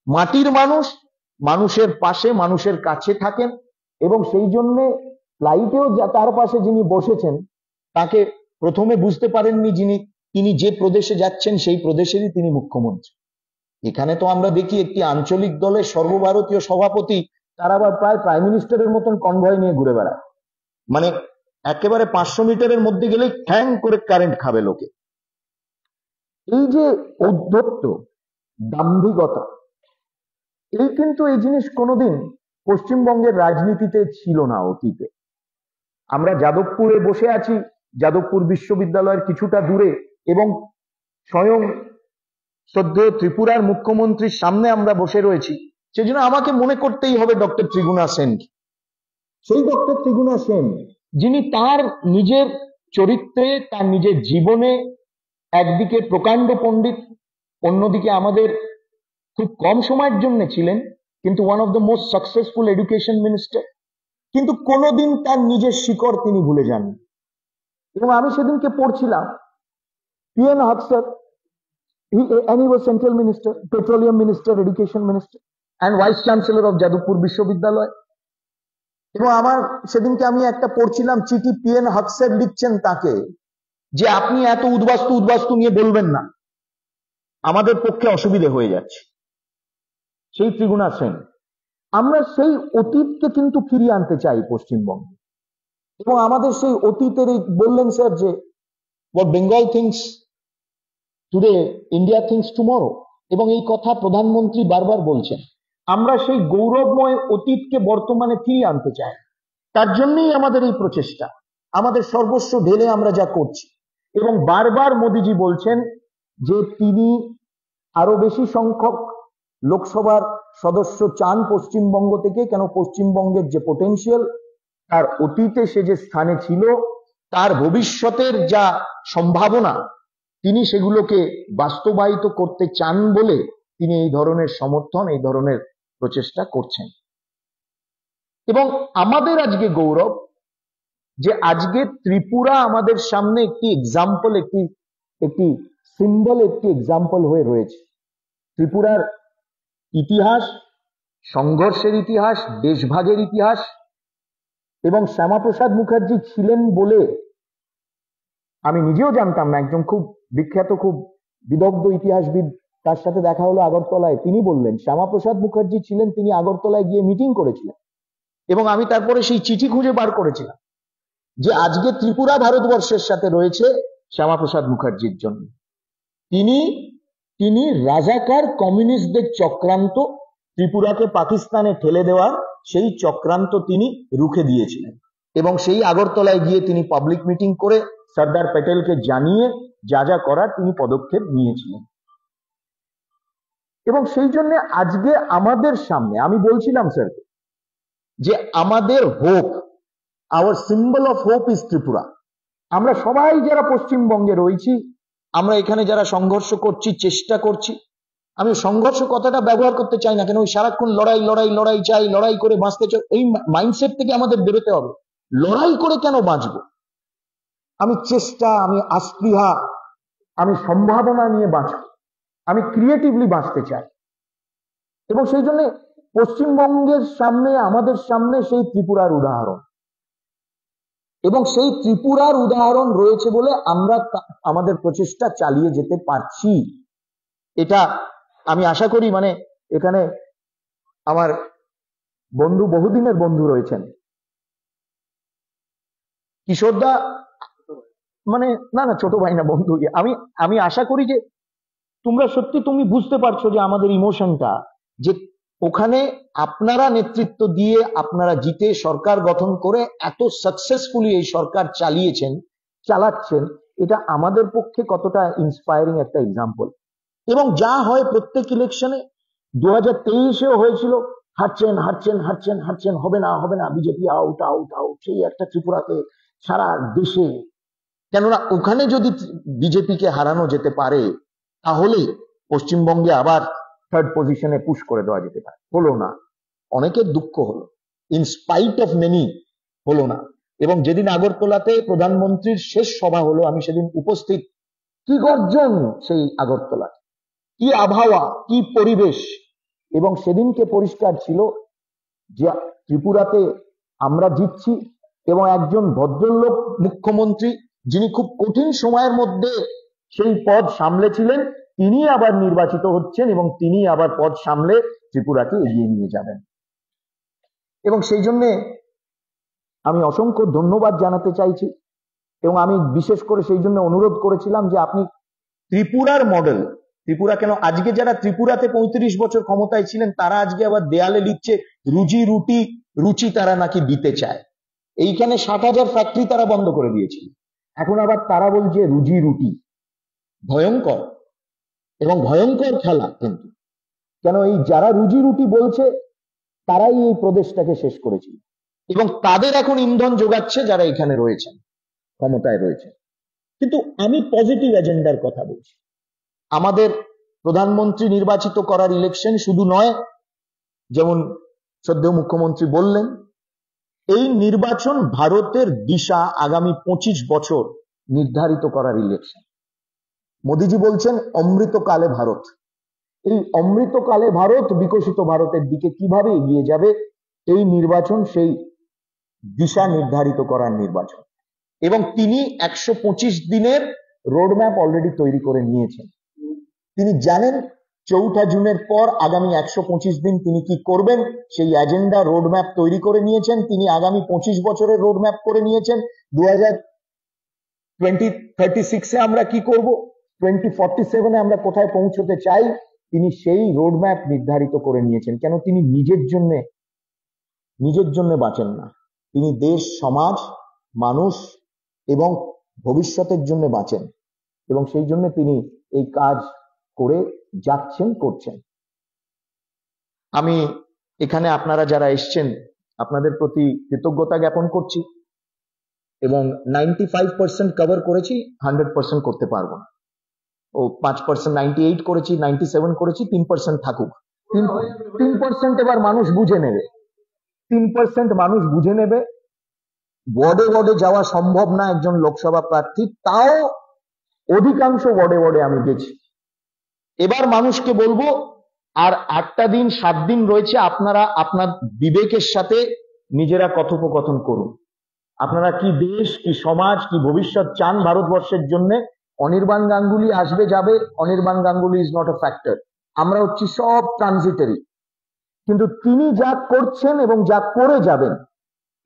মাটির মানুষ, মানুষের পাশে মানুষের কাছে থাকেন। এবং সেই জন্যে ফ্লাইটেও তার পাশে যিনি বসেছেন তাকে প্রথমে বুঝতে পারেননি তিনি যে প্রদেশে যাচ্ছেন সেই প্রদেশেরই তিনি মুখ্যমন্ত্রী। এখানে তো আমরা দেখি একটি আঞ্চলিক দলের সর্বভারতীয় সভাপতি, তার আবার প্রায় প্রাইম মিনিস্টারের মতন কনভয় নিয়ে ঘুরে বেড়ায়, মানে একেবারে 500 মিটারের মধ্যে গেলেই ঠ্যাং করে কারেন্ট খাবে লোকে। এই যে ঔদ্ধত্য, দাম্ভিকতা, এই জিনিস কোনোদিন পশ্চিমবঙ্গের রাজনীতিতে ছিল না অতীতে। আমরা যাদবপুরে বসে আছি, যাদবপুর বিশ্ববিদ্যালয়ের কিছুটা দূরে, এবং স্বয়ং শ্রদ্ধেয় ত্রিপুরার মুখ্যমন্ত্রীর সামনে আমরা বসে রয়েছি। সেজন্য আমাকে মনে করতেই হবে ডক্টর ত্রিগুণা সেন। সেই ডক্টর ত্রিগুণা সেন যিনি তার নিজের চরিত্রে, তার নিজের জীবনে একদিকে প্রকাণ্ড পণ্ডিত, অন্যদিকে আমাদের খুব কম সময়ের জন্য ছিলেন কিন্তু one of the most successful education minister, কিন্তু কোনোদিন তার নিজের শিকড় তিনি ভুলে যাননি। এবং আমি সেদিনকে পড়ছিলাম PN হাকসার, and he was central minister, petroleum minister, education minister and vice chancellor of Jadavpur বিশ্ববিদ্যালয়। এবং আমার সেদিনকে আমি একটা পড়ছিলাম চিঠি পিএন হাকসার লিখছেন তাকে, যে আপনি এত উদ্বাস্তু উদ্বাস্তু নিয়ে বলবেন না, আমাদের পক্ষে অসুবিধে হয়ে যাচ্ছে। সেই ত্রিগুণা সেন, আমরা সেই অতীতকে কিন্তু ফিরিয়ে আনতে চাই পশ্চিমবঙ্গে, এবং আমাদের সেই অতীতের এই বললেন স্যার যে what Bengal thinks today, India thinks tomorrow, এবং এই কথা প্রধানমন্ত্রী বারবার বলছেন। আমরা সেই গৌরবময় অতীতকে বর্তমানে ফিরিয়ে আনতে চাই, তার জন্যই আমাদের এই প্রচেষ্টা, আমাদের সর্বস্ব ঢেলে আমরা যা করছি। এবং বারবার মোদিজি বলছেন যে তিনি আরো বেশি সংখ্যক লোকসভার সদস্য চান পশ্চিমবঙ্গ থেকে, কেন পশ্চিমবঙ্গের যে পোটেনশিয়াল, তার অতীতে সে যে স্থানে ছিল, তার ভবিষ্যতের যা সম্ভাবনা, তিনি সেগুলোকে বাস্তবায়িত করতে চান বলে তিনি এই ধরনের সমর্থন, এই ধরনের প্রচেষ্টা করছেন। এবং আমাদের আজকে গৌরব যে আজকে ত্রিপুরা আমাদের সামনে একটি এক্সাম্পল, একটি সিম্বল, একটি এক্সাম্পল হয়ে রয়েছে। ত্রিপুরার ইতিহাস, সংঘর্ষের ইতিহাস, দেশভাগের ইতিহাস, এবং শ্যামাপ্রসাদ মুখার্জি ছিলেন বলে আমি নিজেও জানতাম না, একজন খুব বিখ্যাত, খুব বিদগ্ধ ইতিহাসবিদ, তার সাথে দেখা হলো আগরতলায়, তিনি বললেন শ্যামাপ্রসাদ মুখার্জি ছিলেন, তিনি আগরতলায় গিয়ে মিটিং করেছিলেন, এবং আমি তারপরে সেই চিঠি খুঁজে বার করেছিলাম যে আজকে ত্রিপুরা ভারতবর্ষের সাথে রয়েছে শ্যামাপ্রসাদ মুখার্জির জন্য। তিনি রাজাকার কমিউনিস্টদের চক্রান্ত, ত্রিপুরাকে পাকিস্তানে ঠেলে দেওয়ার সেই চক্রান্ত তিনি রুখে দিয়েছিলেন, এবং সেই আগরতলায় গিয়ে তিনি পাবলিক মিটিং করে সর্দার প্যাটেলকে জানিয়ে যা যা করার তিনি পদক্ষেপ নিয়েছিলেন। এবং সেই জন্য আজকে আমাদের সামনে, আমি বলছিলাম স্যার যে আমাদের hope, our symbol of hope is Tripura. আমরা সবাই যারা পশ্চিমবঙ্গে রয়েছি, আমরা এখানে যারা সংঘর্ষ করছি, চেষ্টা করছি, আমি সংঘর্ষ কথাটা ব্যবহার করতে চাই না, কেন ওই সারাক্ষণ লড়াই লড়াই লড়াই চাই, লড়াই করে বাঁচতে চাই, এই মাইন্ডসেট থেকে আমাদের বেরোতে হবে। লড়াই করে কেন বাঁচবো? আমি চেষ্টা, আমি আস্পৃহা, আমি সম্ভাবনা নিয়ে বাঁচব, আমি ক্রিয়েটিভলি বাঁচতে চাই। এবং সেই জন্য পশ্চিমবঙ্গের সামনে, আমাদের সামনে সেই ত্রিপুরার উদাহরণ, এবং সেই ত্রিপুরার উদাহরণ রয়েছে বলে আমরা আমাদের প্রচেষ্টা চালিয়ে যেতে পারছি। এটা আমি আশা করি, মানে এখানে আমার বন্ধু, বহুদিনের বন্ধু রয়েছেন, কিশোরদা, মানে না ছোট ভাই না, বন্ধু। আমি আশা করি যে তোমরা সত্যি, তুমি বুঝতে পারছো যে আমাদের ইমোশনটা, যে ওখানে আপনারা নেতৃত্ব দিয়ে, আপনারা জিতে সরকার গঠন করে এত সাকসেসফুলি এই সরকার চালাচ্ছেন, এটা আমাদের পক্ষে কতটা ইন্সপায়ারিং একটা এক্সাম্পল। এবং যা হয় প্রত্যেক ইলেকশনে, 2023-এও হয়েছিল, হারছেন হারছেন হারছেন হারছেন, হবে না হবে না, বিজেপি আউট আউট আউট, সেই একটা ত্রিপুরাতে, সারা দেশে। কেননা ওখানে যদি বিজেপিকে হারানো যেতে পারে, তাহলে পশ্চিমবঙ্গে আবার থার্ড পজিশনে পুশ করে দেওয়া যেতে পারে। হলো না, অনেকের দুঃখ হলো, ইনস্পাইট অফ মেনি হলো না। এবং যেদিন আগরতলাতে প্রধানমন্ত্রীর শেষ সভা হলো, আমি সেদিন উপস্থিত, কি গর্জন সেই আগরতলা, কি আবহাওয়া, কি পরিবেশ। এবং সেদিনকে পরিষ্কার ছিল যে ত্রিপুরাতে আমরা জিতছি, এবং একজন ভদ্রলোক মুখ্যমন্ত্রী, যিনি খুব কঠিন সময়ের মধ্যে সেই পদ সামলেছিলেন, তিনি আবার নির্বাচিত হচ্ছেন, এবং তিনি আবার পদ সামলে ত্রিপুরাকে এগিয়ে নিয়ে যাবেন। এবং সেই জন্য আমি অসংখ্য ধন্যবাদ জানাতে চাইছি, এবং আমি বিশেষ করে সেই জন্য অনুরোধ করেছিলাম যে আপনি ত্রিপুরার মডেল, ত্রিপুরা কেন আজকে যারা ত্রিপুরাতে 35 বছর ক্ষমতায় ছিলেন, তারা আজকে আবার দেয়ালে লিখছে রুচি তারা নাকি দিতে চায়। এইখানে 60,000 ফ্যাক্টরি তারা বন্ধ করে দিয়েছিল, এখন আবার তারা বলছে রুটি। ভয়ঙ্কর, এবং ভয়ঙ্কর খেলা কিন্তু। কেন এই যারা রুটি বলছে, তারাই এই প্রদেশটাকে শেষ করেছিল, এবং তাদের এখন ইন্ধন যোগাচ্ছে যারা এখানে রয়েছেন, ক্ষমতায় রয়েছে। কিন্তু আমি পজিটিভ এজেন্ডার কথা বলছি। আমাদের প্রধানমন্ত্রী নির্বাচিত করার ইলেকশন শুধু নয়, যেমন শ্রদ্ধেয় মুখ্যমন্ত্রী বললেন, এই নির্বাচন ভারতের দিশা আগামী 25 বছর নির্ধারিত করার ইলেকশন। মোদিজি বলছেন অমৃতকালে ভারত, এই অমৃতকালে ভারত বিকশিত ভারতের দিকে কিভাবে এগিয়ে যাবে, এই নির্বাচন সেই দিশা নির্ধারিত করার নির্বাচন। এবং তিনি 125 দিনের রোডম্যাপ অলরেডি তৈরি করে নিয়েছেন। তিনি জানেন 4 জুনের পর আগামী 125 দিন তিনি কি করবেন, সেই এজেন্ডা রোডম্যাপ তৈরি করে নিয়েছেন। তিনি আগামী 25 বছরের রোডম্যাপ করে নিয়েছেন। 2036-এ আমরা কি করব, 2047-এ আমরা কোথায় পৌঁছতে চাই, তিনি সেই রোডম্যাপ নির্ধারিত করে নিয়েছেন। কেন? তিনি নিজের জন্য বাঁচেন না, তিনি দেশ, সমাজ, মানুষ এবং ভবিষ্যতের জন্য বাঁচেন, এবং সেই জন্য তিনি এই কাজ করে যাচ্ছেন, করছেন। আমি এখানে আপনারা যারা এসছেন আপনাদের প্রতি কৃতজ্ঞতা জ্ঞাপন করছি, এবং 95% কভার করেছি, 100% করতে পারবো না। ও 5%, 98 করেছি, 97 করেছি, 3% থাকুক। 3% এবার মানুষ বুঝে নেবে, 3% মানুষ বুঝে নেবে। ওয়ার্ডে যাওয়া সম্ভব না একজন লোকসভা প্রার্থী, তাও অধিকাংশ ওয়ার্ডে আমি গেছি। এবার মানুষকে বলবো, আর 8টা দিন 7 দিন রয়েছে, আপনারা আপনার বিবেকের সাথে নিজেরা কথোপকথন করুন। আপনারা কি দেশ, কি সমাজ, কি ভবিষ্যৎ চান ভারতবর্ষের জন্য? অনির্বাণ গাঙ্গুলি আসবে যাবে, Anirban Ganguly is not a factor. আমরা হচ্ছি সব ট্রানজিটরি, কিন্তু তিনি যা করছেন এবং যা করে যাবেন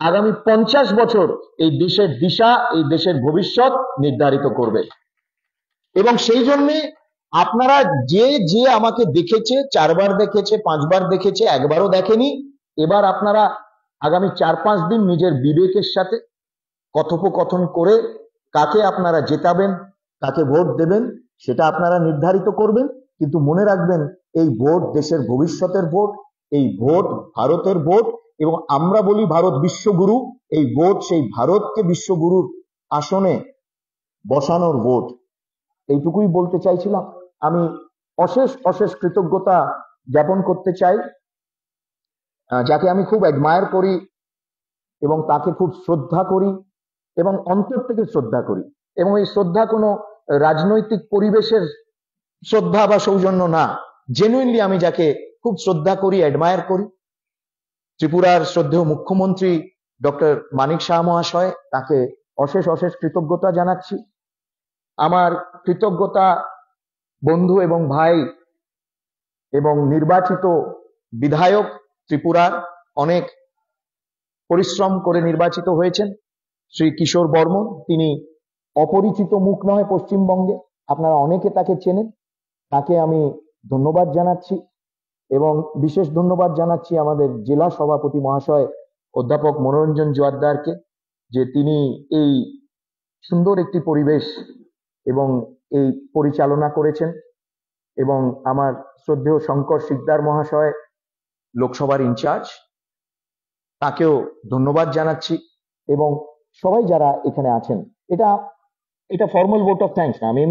আগামী 50 বছর এই দেশের দিশা, এই দেশের ভবিষ্যৎ নির্ধারিত করবে। এবং সেই জন্যে আপনারা যে আমাকে দেখেছে, 4 বার দেখেছে, 5 বার দেখেছে, একবারও দেখেনি, এবার আপনারা আগামী 4-5 দিন নিজের বিবেকের সাথে কথোপকথন করে কাকে আপনারা জেতাবেন, কাকে ভোট দেবেন, সেটা আপনারা নির্ধারিত করবেন। কিন্তু মনে রাখবেন, এই ভোট দেশের ভবিষ্যতের ভোট, এই ভোট ভারতের ভোট, এবং আমরা বলি ভারত বিশ্বগুরু, এই ভোট সেই ভারতকে বিশ্বগুরুর আসনে বসানোর ভোট। এইটুকুই বলতে চাইছিলাম। আমি অশেষ কৃতজ্ঞতা জ্ঞাপন করতে চাই যাকে আমি খুব অ্যাডমায়ার করি এবং তাকে খুব শ্রদ্ধা করি এবং অন্তর থেকে শ্রদ্ধা করি, এবং এই শ্রদ্ধা কোনো রাজনৈতিক পরিবেশের শ্রদ্ধা বা সৌজন্য না, জেনুইনলি আমি যাকে খুব শ্রদ্ধা করি, অ্যাডমায়ার করি, ত্রিপুরার শ্রদ্ধেয় মুখ্যমন্ত্রী ডক্টর মানিক শাহ মহাশয়, তাকে অশেষ কৃতজ্ঞতা জানাচ্ছি। আমার কৃতজ্ঞতা বন্ধু এবং ভাই এবং নির্বাচিত বিধায়ক, ত্রিপুরার অনেক পরিশ্রম করে নির্বাচিত হয়েছেন শ্রী কিশোর বর্মন। তিনি অপরিচিত মুখ নয় পশ্চিমবঙ্গে, আপনারা অনেকে তাকে চেনেন। তাকে আমি ধন্যবাদ জানাচ্ছি, এবং বিশেষ ধন্যবাদ জানাচ্ছি আমাদের জেলা সভাপতি মহাশয় অধ্যাপক মনোরঞ্জন জোয়ারদারকে, যে তিনি এই সুন্দর একটি পরিবেশ এবং এই পরিচালনা করেছেন। এবং আমার শ্রদ্ধেয় শঙ্কর শিকদার মহাশয়, লোকসভার ইনচার্জ, তাকেও ধন্যবাদ জানাচ্ছি। এবং সবাই যারা এখানে আছেন, এটা ফর্মাল ভোট অফ থ্যাঙ্কস না, আমি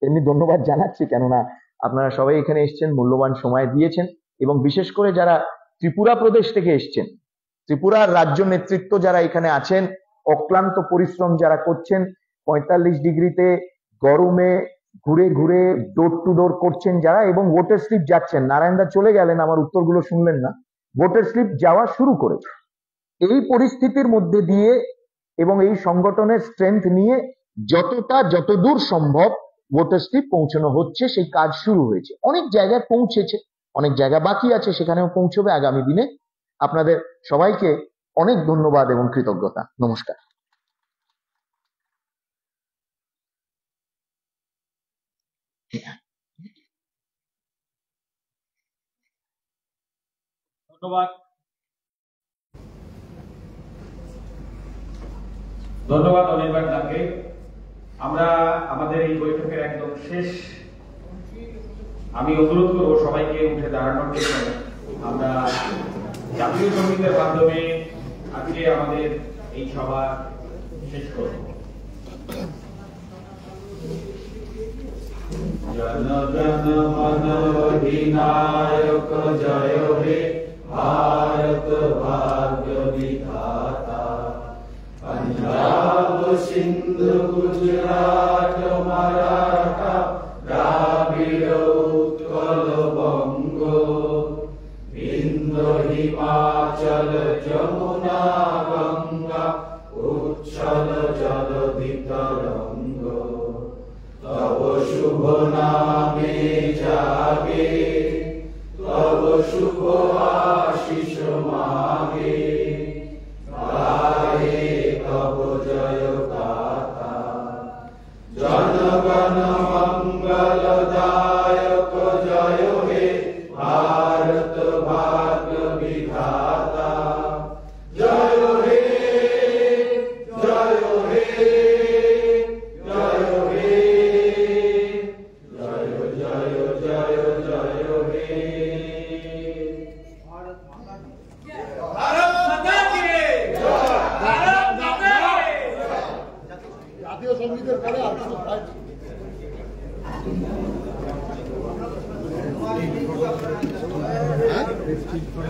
এমনি ধন্যবাদ জানাচ্ছি, কেননা আপনারা সবাই এখানে এসছেন, মূল্যবান সময় দিয়েছেন। এবং বিশেষ করে যারা ত্রিপুরা প্রদেশ থেকে এসছেন, ত্রিপুরার রাজ্য নেতৃত্ব যারা এখানে আছেন, অক্লান্ত পরিশ্রম যারা করছেন, 45 ডিগ্রিতে গরমে ঘুরে ডোর টু ডোর করছেন যারা, এবং ভোটার স্লিপ যাচ্ছেন। নারায়ণদা চলে গেলেন, আমার উত্তরগুলো শুনলেন না। ভোটার স্লিপ যাওয়া শুরু করেছে। এই পরিস্থিতির মধ্যে দিয়ে এবং এই সংগঠনের স্ট্রেংথ নিয়ে যতদূর সম্ভব ভোটার স্লিপ পৌঁছানো হচ্ছে, সেই কাজ শুরু হয়েছে। অনেক জায়গায় পৌঁছেছে, অনেক জায়গা বাকি আছে, সেখানেও পৌঁছবে আগামী দিনে। আপনাদের সবাইকে অনেক ধন্যবাদ এবং কৃতজ্ঞতা। নমস্কার। ধন্যবাদ অনির্বাণ দাকে। আমরা আমাদের এই বৈঠকের একদম শেষ, আমি অনুরোধ করব সবাইকে উঠে দাঁড়ানোর জন্য। আমরা জাতীয় সঙ্গীতের মাধ্যমে আজকে আমাদের এই সভা শেষ করব। জন গণ মন অধিনায়ক জয় হে ভারত ভাগ্য বিধাতা। पंजाब सिंध गुजरात मराठा द्राविड़ उत्कल बंग विंध्य हिमाचल जमुना गंगा उच्छल जल প্রেস ফিট করে